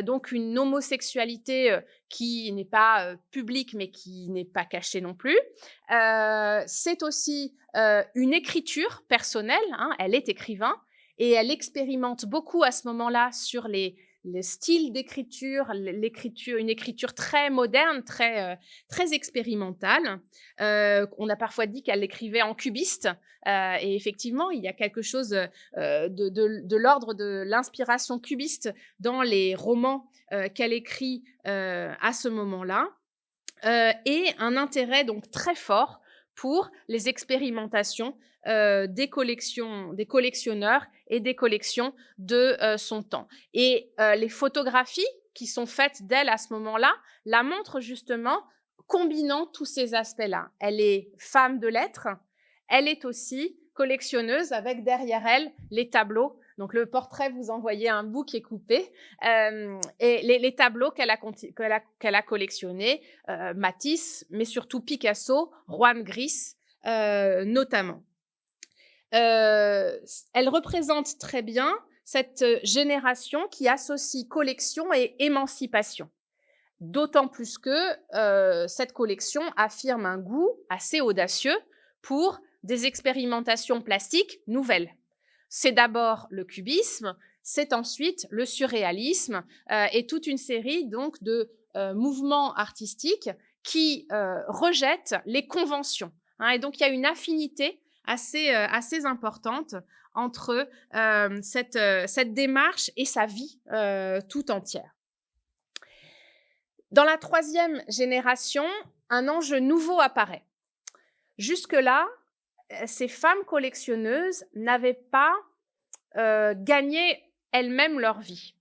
donc une homosexualité qui n'est pas publique mais qui n'est pas cachée non plus. C'est aussi une écriture personnelle, hein, elle est écrivain, et elle expérimente beaucoup à ce moment-là sur les styles d'écriture, une écriture très moderne, très expérimentale. On a parfois dit qu'elle écrivait en cubiste, et effectivement, il y a quelque chose de l'ordre de l'inspiration cubiste dans les romans qu'elle écrit à ce moment-là, et un intérêt donc très fort pour les expérimentations des collectionneurs et des collections de son temps. Et les photographies qui sont faites d'elle à ce moment-là la montrent justement combinant tous ces aspects-là. Elle est femme de lettres, elle est aussi collectionneuse avec derrière elle les tableaux. Donc le portrait, vous en voyez un bout qui est coupé, et les tableaux qu'elle a collectionnés, Matisse, mais surtout Picasso, Juan Gris notamment. Elle représente très bien cette génération qui associe collection et émancipation. D'autant plus que cette collection affirme un goût assez audacieux pour des expérimentations plastiques nouvelles. C'est d'abord le cubisme, c'est ensuite le surréalisme et toute une série donc de mouvements artistiques qui rejettent les conventions. Hein, et donc il y a une affinité assez importante entre cette démarche et sa vie tout entière. Dans la troisième génération, un enjeu nouveau apparaît. Jusque-là, ces femmes collectionneuses n'avaient pas gagné elles-mêmes leur vie.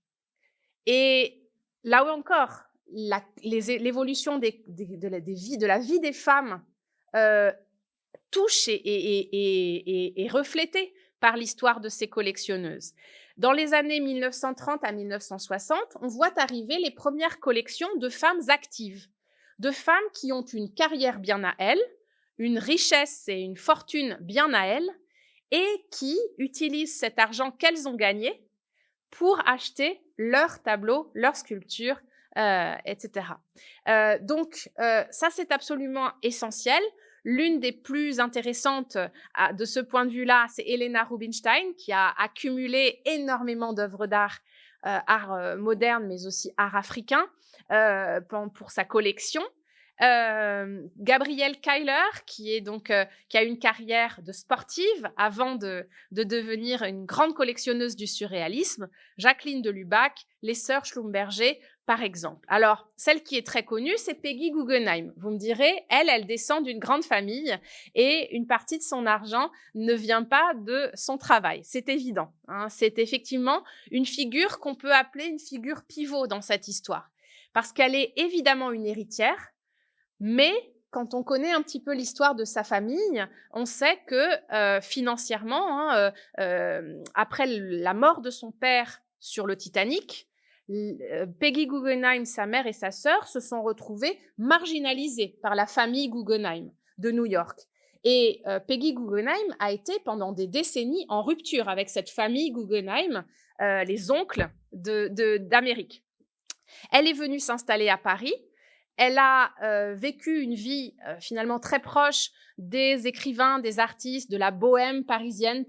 Et là encore, l'évolution de la vie des femmes touche et est reflétée par l'histoire de ces collectionneuses. Dans les années 1930 à 1960, on voit arriver les premières collections de femmes actives, de femmes qui ont une carrière bien à elles, une richesse et une fortune bien à elles, et qui utilisent cet argent qu'elles ont gagné pour acheter leurs tableaux, leurs sculptures, etc. Donc, ça, c'est absolument essentiel. L'une des plus intéressantes de ce point de vue-là, c'est Helena Rubinstein, qui a accumulé énormément d'œuvres d'art, art moderne, mais aussi art africain, pour sa collection. Gabrielle Keiler, qui a une carrière de sportive avant de devenir une grande collectionneuse du surréalisme, Jacqueline de Lubac, les sœurs Schlumberger, par exemple. Alors, celle qui est très connue, c'est Peggy Guggenheim. Vous me direz, elle descend d'une grande famille et une partie de son argent ne vient pas de son travail. C'est évident, hein. C'est effectivement une figure qu'on peut appeler une figure pivot dans cette histoire, parce qu'elle est évidemment une héritière, mais quand on connaît un petit peu l'histoire de sa famille, on sait que financièrement, hein, après la mort de son père sur le Titanic, Peggy Guggenheim, sa mère et sa sœur se sont retrouvées marginalisées par la famille Guggenheim de New York. Et Peggy Guggenheim a été pendant des décennies en rupture avec cette famille Guggenheim, les oncles d'Amérique. Elle est venue s'installer à Paris. Elle a vécu une vie finalement très proche des écrivains, des artistes, de la bohème parisienne,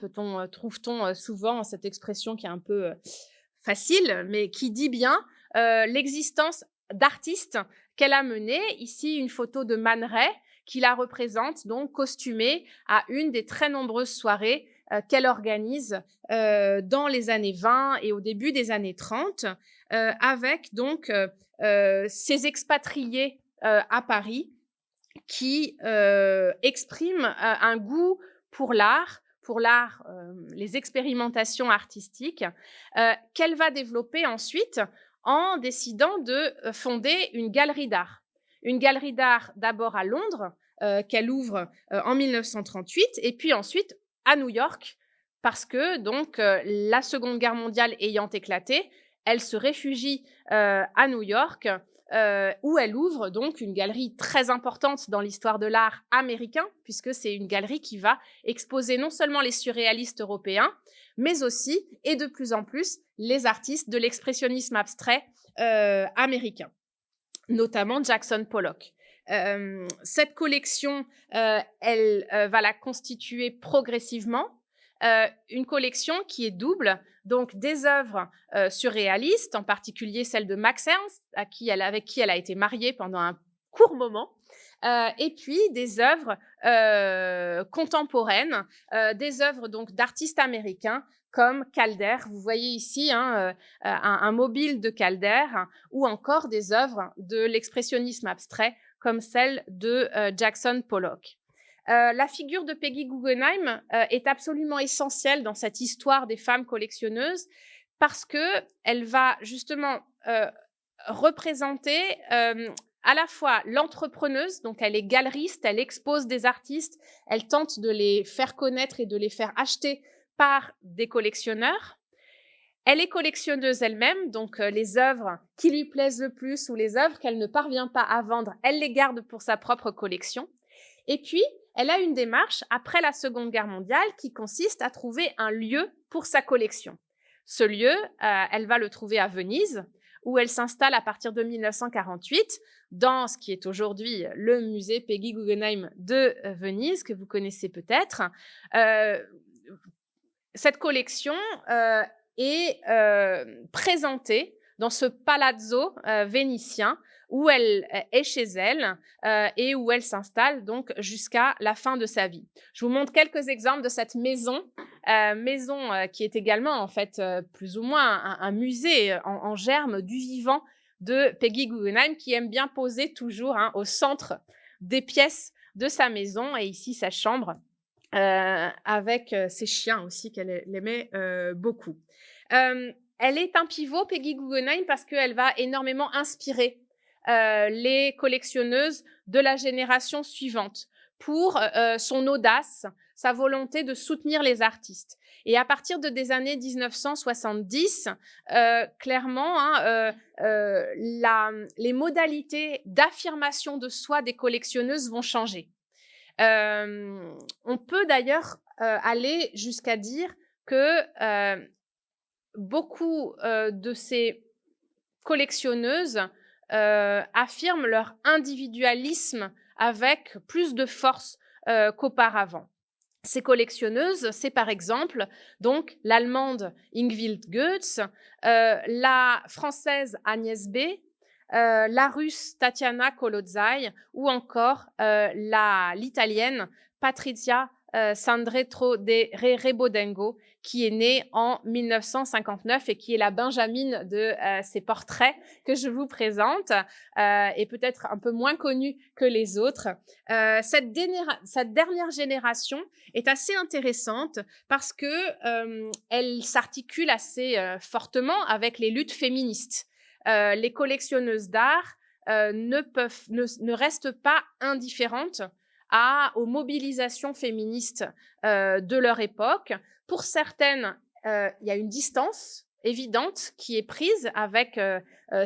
trouve-t-on souvent cette expression qui est un peu facile, mais qui dit bien l'existence d'artistes qu'elle a menée. Ici, une photo de Man Ray qui la représente, donc costumée à une des très nombreuses soirées qu'elle organise dans les années 20 et au début des années 30, avec donc ces expatriés à Paris qui expriment un goût pour l'art, les expérimentations artistiques, qu'elle va développer ensuite en décidant de fonder une galerie d'art. Une galerie d'art d'abord à Londres, qu'elle ouvre en 1938, et puis ensuite à New York, parce que donc la Seconde Guerre mondiale ayant éclaté, elle se réfugie à New York, où elle ouvre donc une galerie très importante dans l'histoire de l'art américain, puisque c'est une galerie qui va exposer non seulement les surréalistes européens, mais aussi, et de plus en plus, les artistes de l'expressionnisme abstrait américain, notamment Jackson Pollock. Cette collection, elle va la constituer progressivement, une collection qui est double, donc des œuvres surréalistes, en particulier celle de Max Ernst, avec qui elle a été mariée pendant un court moment, et puis des œuvres contemporaines, des œuvres donc d'artistes américains comme Calder. Vous voyez ici un mobile de Calder, ou encore des œuvres de l'expressionnisme abstrait comme celle de Jackson Pollock. La figure de Peggy Guggenheim est absolument essentielle dans cette histoire des femmes collectionneuses, parce qu'elle va justement représenter à la fois l'entrepreneuse, donc elle est galeriste, elle expose des artistes, elle tente de les faire connaître et de les faire acheter par des collectionneurs. Elle est collectionneuse elle-même, donc les œuvres qui lui plaisent le plus ou les œuvres qu'elle ne parvient pas à vendre, elle les garde pour sa propre collection. Et puis, elle a une démarche après la Seconde Guerre mondiale qui consiste à trouver un lieu pour sa collection. Ce lieu, elle va le trouver à Venise, où elle s'installe à partir de 1948 dans ce qui est aujourd'hui le musée Peggy Guggenheim de Venise, que vous connaissez peut-être. Cette collection est présentée dans ce palazzo vénitien où elle est chez elle et où elle s'installe donc jusqu'à la fin de sa vie. Je vous montre quelques exemples de cette maison, qui est également en fait plus ou moins un musée en germe du vivant de Peggy Guggenheim, qui aime bien poser toujours au centre des pièces de sa maison, et ici sa chambre avec ses chiens aussi qu'elle aimait beaucoup. Elle est un pivot, Peggy Guggenheim, parce qu'elle va énormément inspirer les collectionneuses de la génération suivante pour son audace, sa volonté de soutenir les artistes. Et à partir des années 1970, clairement, les modalités d'affirmation de soi des collectionneuses vont changer. On peut d'ailleurs aller jusqu'à dire que beaucoup de ces collectionneuses affirment leur individualisme avec plus de force qu'auparavant. Ces collectionneuses, c'est par exemple donc l'allemande Ingvild Goetz, la française Agnès B., la russe Tatiana Kolodzai, ou encore l'italienne Patrizia Sandretto de Rebodengo, qui est née en 1959 et qui est la benjamine de ces portraits que je vous présente, et peut-être un peu moins connue que les autres. Cette dernière génération est assez intéressante parce que elle s'articule assez fortement avec les luttes féministes. Les collectionneuses d'art ne restent pas indifférentes aux mobilisations féministes de leur époque. Pour certaines, il y a une distance évidente qui est prise avec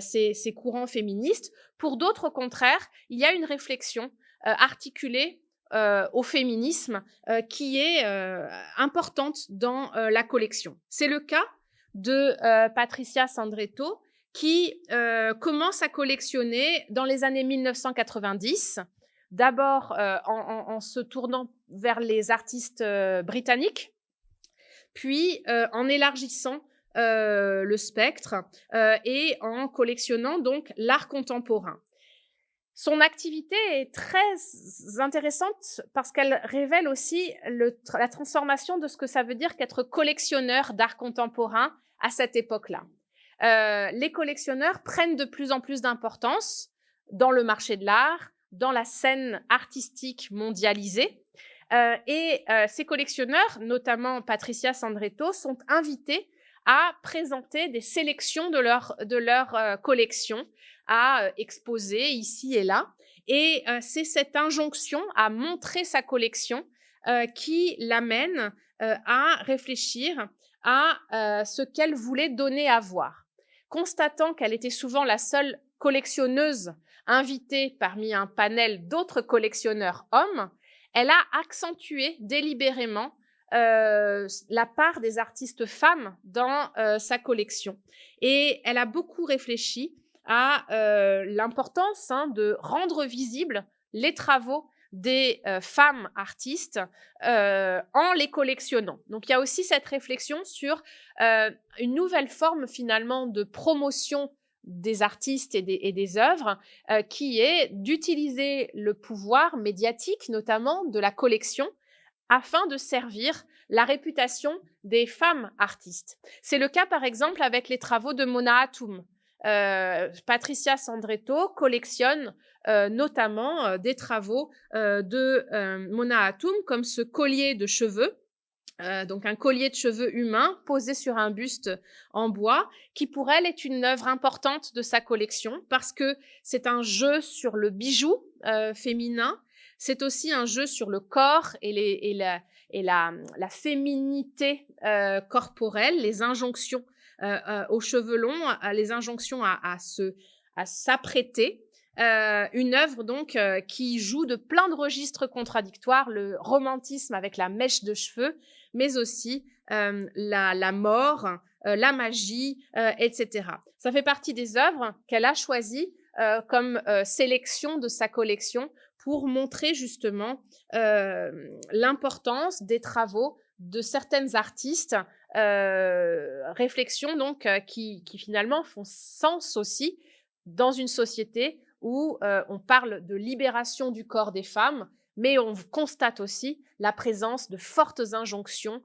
ces courants féministes. Pour d'autres, au contraire, il y a une réflexion articulée au féminisme qui est importante dans la collection. C'est le cas de Patricia Sandretto, qui commence à collectionner dans les années 1990, d'abord en se tournant vers les artistes britanniques, puis en élargissant le spectre et en collectionnant donc l'art contemporain. Son activité est très intéressante parce qu'elle révèle aussi la transformation de ce que ça veut dire qu'être collectionneur d'art contemporain à cette époque-là. Les collectionneurs prennent de plus en plus d'importance dans le marché de l'art, dans la scène artistique mondialisée. Ces collectionneurs, notamment Patricia Sandretto, sont invités à présenter des sélections de leur collection, à exposer ici et là. Et c'est cette injonction à montrer sa collection qui l'amène à réfléchir à ce qu'elle voulait donner à voir. Constatant qu'elle était souvent la seule collectionneuse invitée parmi un panel d'autres collectionneurs hommes, elle a accentué délibérément la part des artistes femmes dans sa collection. Et elle a beaucoup réfléchi à l'importance de rendre visibles les travaux des femmes artistes en les collectionnant. Donc il y a aussi cette réflexion sur une nouvelle forme finalement de promotion des artistes et des œuvres qui est d'utiliser le pouvoir médiatique, notamment de la collection, afin de servir la réputation des femmes artistes. C'est le cas par exemple avec les travaux de Mona Hatoum. Patricia Sandretto collectionne notamment des travaux de Mona Hatoum, comme ce collier de cheveux, donc un collier de cheveux humain posé sur un buste en bois, qui pour elle est une œuvre importante de sa collection parce que c'est un jeu sur le bijou féminin, c'est aussi un jeu sur le corps et la féminité corporelle, les injonctions aux cheveux longs, les injonctions à s'apprêter. Une œuvre donc qui joue de plein de registres contradictoires, le romantisme avec la mèche de cheveux, mais aussi la mort, la magie, etc. Ça fait partie des œuvres qu'elle a choisies comme sélection de sa collection pour montrer justement l'importance des travaux de certaines artistes, réflexions donc qui finalement font sens aussi dans une société où on parle de libération du corps des femmes, mais on constate aussi la présence de fortes injonctions,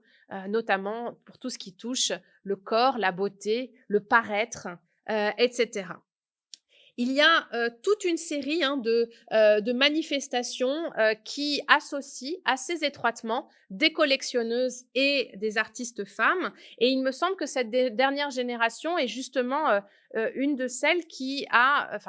notamment pour tout ce qui touche le corps, la beauté, le paraître, etc. Il y a toute une série de manifestations qui associent assez étroitement des collectionneuses et des artistes femmes. Et il me semble que cette dernière génération est justement une de celles qui a,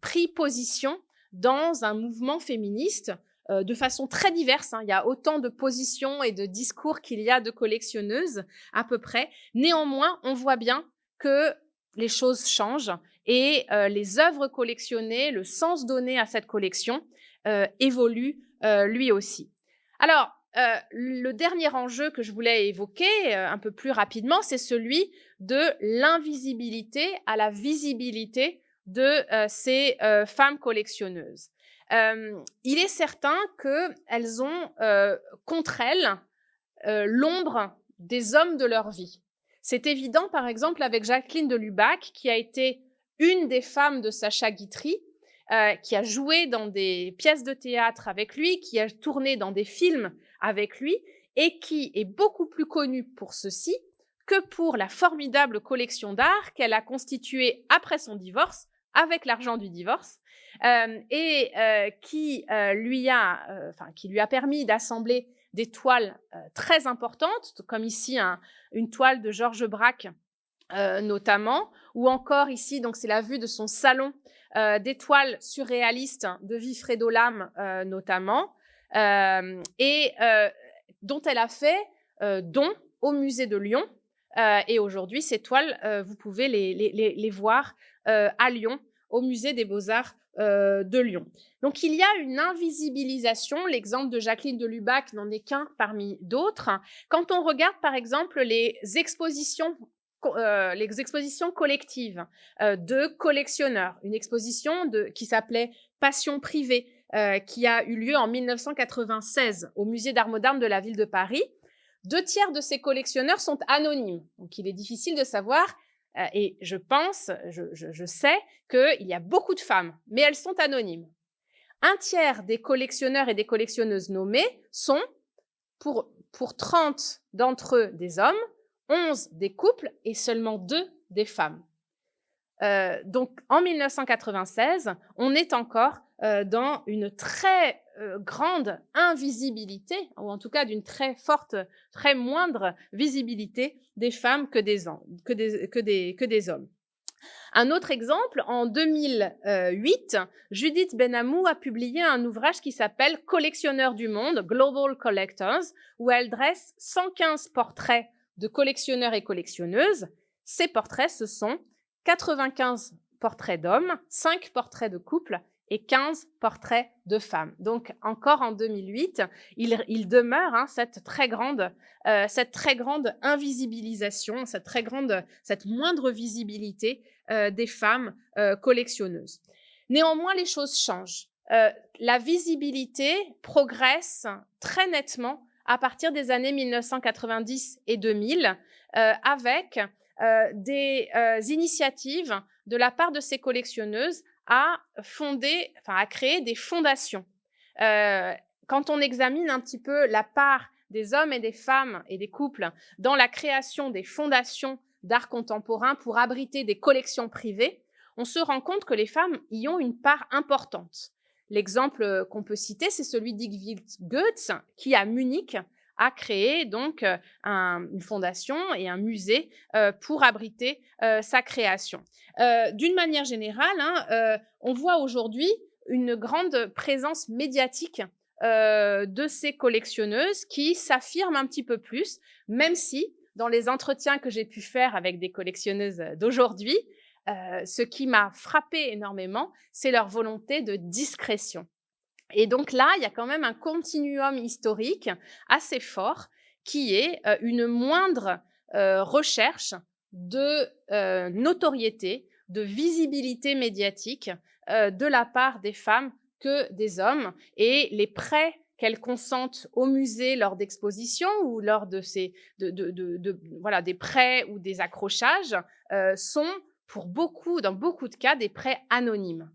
pris position dans un mouvement féministe de façon très diverse. Il y a autant de positions et de discours qu'il y a de collectionneuses à peu près. Néanmoins, on voit bien que les choses changent et les œuvres collectionnées, le sens donné à cette collection évolue lui aussi. Alors, le dernier enjeu que je voulais évoquer un peu plus rapidement, c'est celui de l'invisibilité à la visibilité de ces femmes collectionneuses. Il est certain qu'elles ont contre elles l'ombre des hommes de leur vie. C'est évident, par exemple, avec Jacqueline de Lubac, qui a été une des femmes de Sacha Guitry, qui a joué dans des pièces de théâtre avec lui, qui a tourné dans des films avec lui, et qui est beaucoup plus connue pour ceci que pour la formidable collection d'art qu'elle a constituée après son divorce, avec l'argent du divorce, qui lui a permis d'assembler des toiles très importantes, comme ici une toile de Georges Braque notamment, ou encore ici, donc c'est la vue de son salon, des toiles surréalistes de Vilfredo Lam, notamment, dont elle a fait don au musée de Lyon. Et aujourd'hui, ces toiles, vous pouvez les voir à Lyon, au musée des Beaux-Arts de Lyon. Donc, il y a une invisibilisation. L'exemple de Jacqueline de Lubac n'en est qu'un parmi d'autres. Quand on regarde, par exemple, les expositions collectives de collectionneurs, une exposition qui s'appelait Passion privée, qui a eu lieu en 1996 au musée d'Art moderne de la ville de Paris. 2/3 de ces collectionneurs sont anonymes. Donc, il est difficile de savoir, et je sais qu'il y a beaucoup de femmes, mais elles sont anonymes. 1/3 des collectionneurs et des collectionneuses nommés sont, pour 30 d'entre eux, des hommes, 11 des couples et seulement 2 des femmes. Donc, en 1996, on est encore dans une très grande invisibilité, ou en tout cas d'une très forte, très moindre visibilité des femmes que des hommes. Un autre exemple, en 2008, Judith Benamou a publié un ouvrage qui s'appelle « Collectionneurs du monde, Global Collectors », où elle dresse 115 portraits de collectionneurs et collectionneuses. Ces portraits, ce sont 95 portraits d'hommes, 5 portraits de couples et 15 portraits de femmes. Donc, encore en 2008, il demeure cette très grande invisibilisation, cette moindre visibilité des femmes collectionneuses. Néanmoins, les choses changent. La visibilité progresse très nettement à partir des années 1990 et 2000 avec des initiatives de la part de ces collectionneuses à créer des fondations. Quand on examine un petit peu la part des hommes et des femmes et des couples dans la création des fondations d'art contemporain pour abriter des collections privées, on se rend compte que les femmes y ont une part importante. L'exemple qu'on peut citer, c'est celui d'Igvild Goetz, qui à Munich a créé donc une fondation et un musée pour abriter sa création. D'une manière générale, on voit aujourd'hui une grande présence médiatique de ces collectionneuses qui s'affirment un petit peu plus, même si dans les entretiens que j'ai pu faire avec des collectionneuses d'aujourd'hui, ce qui m'a frappé énormément, c'est leur volonté de discrétion. Et donc là, il y a quand même un continuum historique assez fort qui est une moindre recherche de notoriété, de visibilité médiatique de la part des femmes que des hommes. Et les prêts qu'elles consentent au musée lors d'expositions ou lors de des prêts ou des accrochages sont dans beaucoup de cas des prêts anonymes,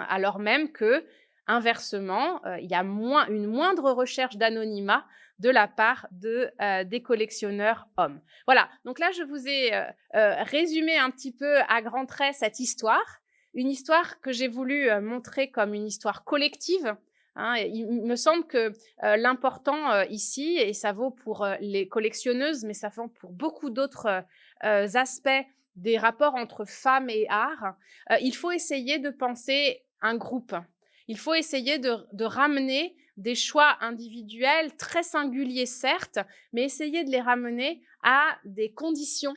alors même que inversement, il y a une moindre recherche d'anonymat de la part des collectionneurs hommes. Voilà, donc là, je vous ai résumé un petit peu à grands traits cette histoire, une histoire que j'ai voulu montrer comme une histoire collective. Il me semble que l'important ici, et ça vaut pour les collectionneuses, mais ça vaut pour beaucoup d'autres aspects des rapports entre femmes et art, il faut essayer de penser un groupe. Il faut essayer de ramener des choix individuels très singuliers, certes, mais essayer de les ramener à des conditions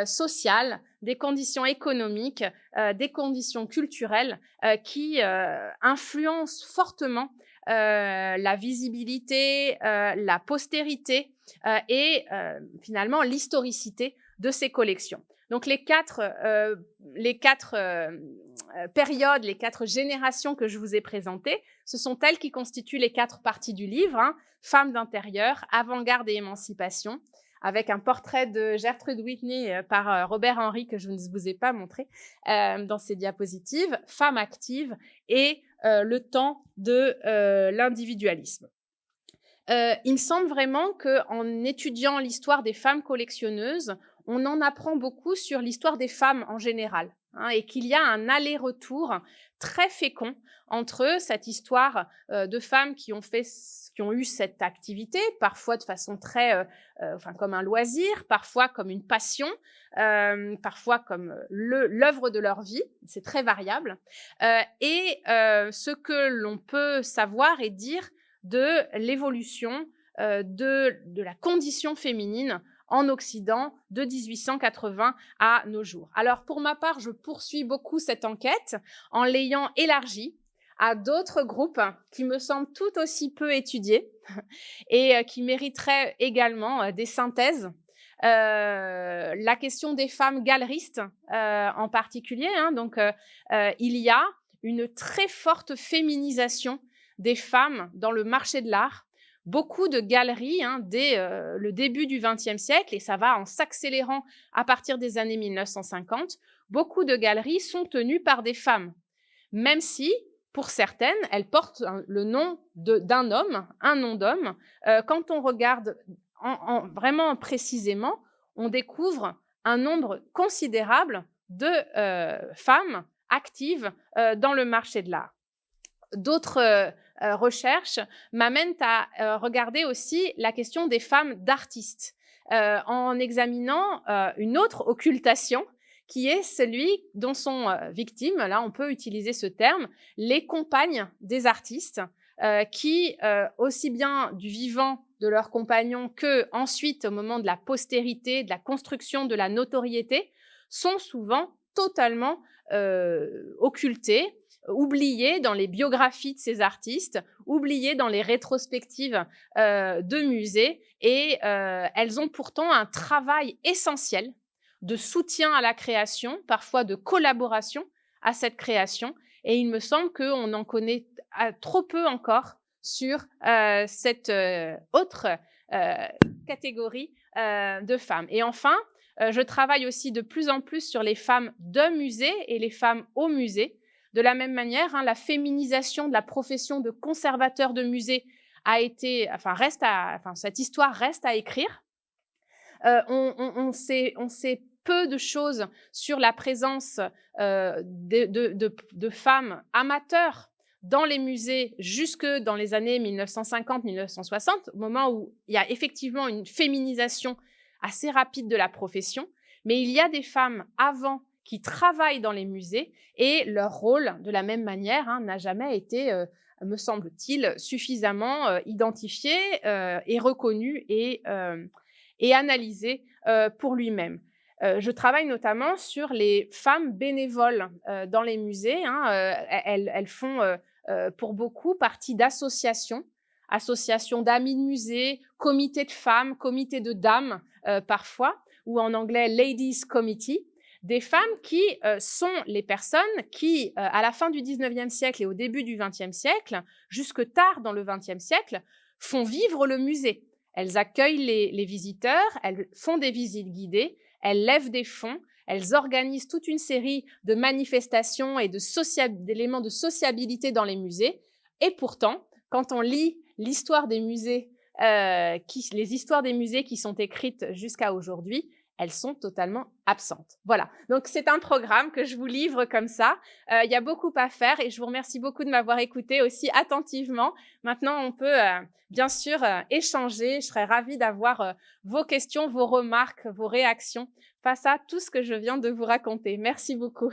sociales, des conditions économiques, des conditions culturelles qui influencent fortement la visibilité, la postérité et finalement l'historicité de ces collections. Donc les quatre périodes, les 4 générations que je vous ai présentées, ce sont elles qui constituent les 4 parties du livre, Femmes d'intérieur, avant-garde et émancipation, avec un portrait de Gertrude Whitney par Robert Henry que je ne vous ai pas montré dans ces diapositives, Femmes actives et le temps de l'individualisme. Il me semble vraiment qu'en étudiant l'histoire des femmes collectionneuses, on en apprend beaucoup sur l'histoire des femmes en général. hein, et qu'il y a un aller-retour très fécond entre cette histoire de femmes qui ont eu cette activité, parfois de façon très, enfin, comme un loisir, parfois comme une passion, parfois comme l'œuvre de leur vie, c'est très variable, et ce que l'on peut savoir et dire de l'évolution de la condition féminine en Occident de 1880 à nos jours. Alors, pour ma part, je poursuis beaucoup cette enquête en l'ayant élargie à d'autres groupes qui me semblent tout aussi peu étudiés et qui mériteraient également des synthèses. La question des femmes galeristes en particulier, hein, donc il y a une très forte féminisation des femmes dans le marché de l'art. Beaucoup de galeries hein, dès le début du XXe siècle, et ça va en s'accélérant à partir des années 1950, beaucoup de galeries sont tenues par des femmes, même si, pour certaines, elles portent le nom d'un homme, un nom d'homme. Quand on regarde vraiment précisément, on découvre un nombre considérable de femmes actives dans le marché de l'art. D'autres recherches m'amènent à regarder aussi la question des femmes d'artistes, en examinant une autre occultation qui est celui dont sont victimes, là on peut utiliser ce terme, les compagnes des artistes, qui, aussi bien du vivant de leurs compagnons que ensuite au moment de la postérité, de la construction de la notoriété, sont souvent totalement occultées, oubliées dans les biographies de ces artistes, oubliées dans les rétrospectives de musées, et elles ont pourtant un travail essentiel de soutien à la création, parfois de collaboration à cette création, et il me semble qu'on en connaît trop peu encore sur cette autre catégorie de femmes. Et enfin, je travaille aussi de plus en plus sur les femmes de musée et les femmes au musée. De la même manière, hein, la féminisation de la profession de conservateur de musée cette histoire reste à écrire. On sait peu de choses sur la présence de femmes amateurs dans les musées jusque dans les années 1950-1960, au moment où il y a effectivement une féminisation assez rapide de la profession. Mais il y a des femmes avant qui travaillent dans les musées et leur rôle, de la même manière, hein, n'a jamais été, me semble-t-il, suffisamment identifié et reconnu et analysé pour lui-même. Je travaille notamment sur les femmes bénévoles dans les musées. Hein, elles font pour beaucoup partie d'associations, associations d'amis de musée, comités de femmes, comités de dames parfois, ou en anglais Ladies Committee, des femmes qui sont les personnes qui, à la fin du 19e siècle et au début du 20e siècle, jusque tard dans le 20e siècle, font vivre le musée. Elles accueillent les visiteurs, elles font des visites guidées, elles lèvent des fonds, elles organisent toute une série de manifestations et d'éléments de sociabilité dans les musées. Et pourtant, quand on lit l'histoire des musées, les histoires des musées qui sont écrites jusqu'à aujourd'hui, elles sont totalement absentes. Voilà, donc c'est un programme que je vous livre comme ça. Il y a beaucoup à faire et je vous remercie beaucoup de m'avoir écouté aussi attentivement. Maintenant, on peut bien sûr échanger. Je serais ravie d'avoir vos questions, vos remarques, vos réactions face à tout ce que je viens de vous raconter. Merci beaucoup.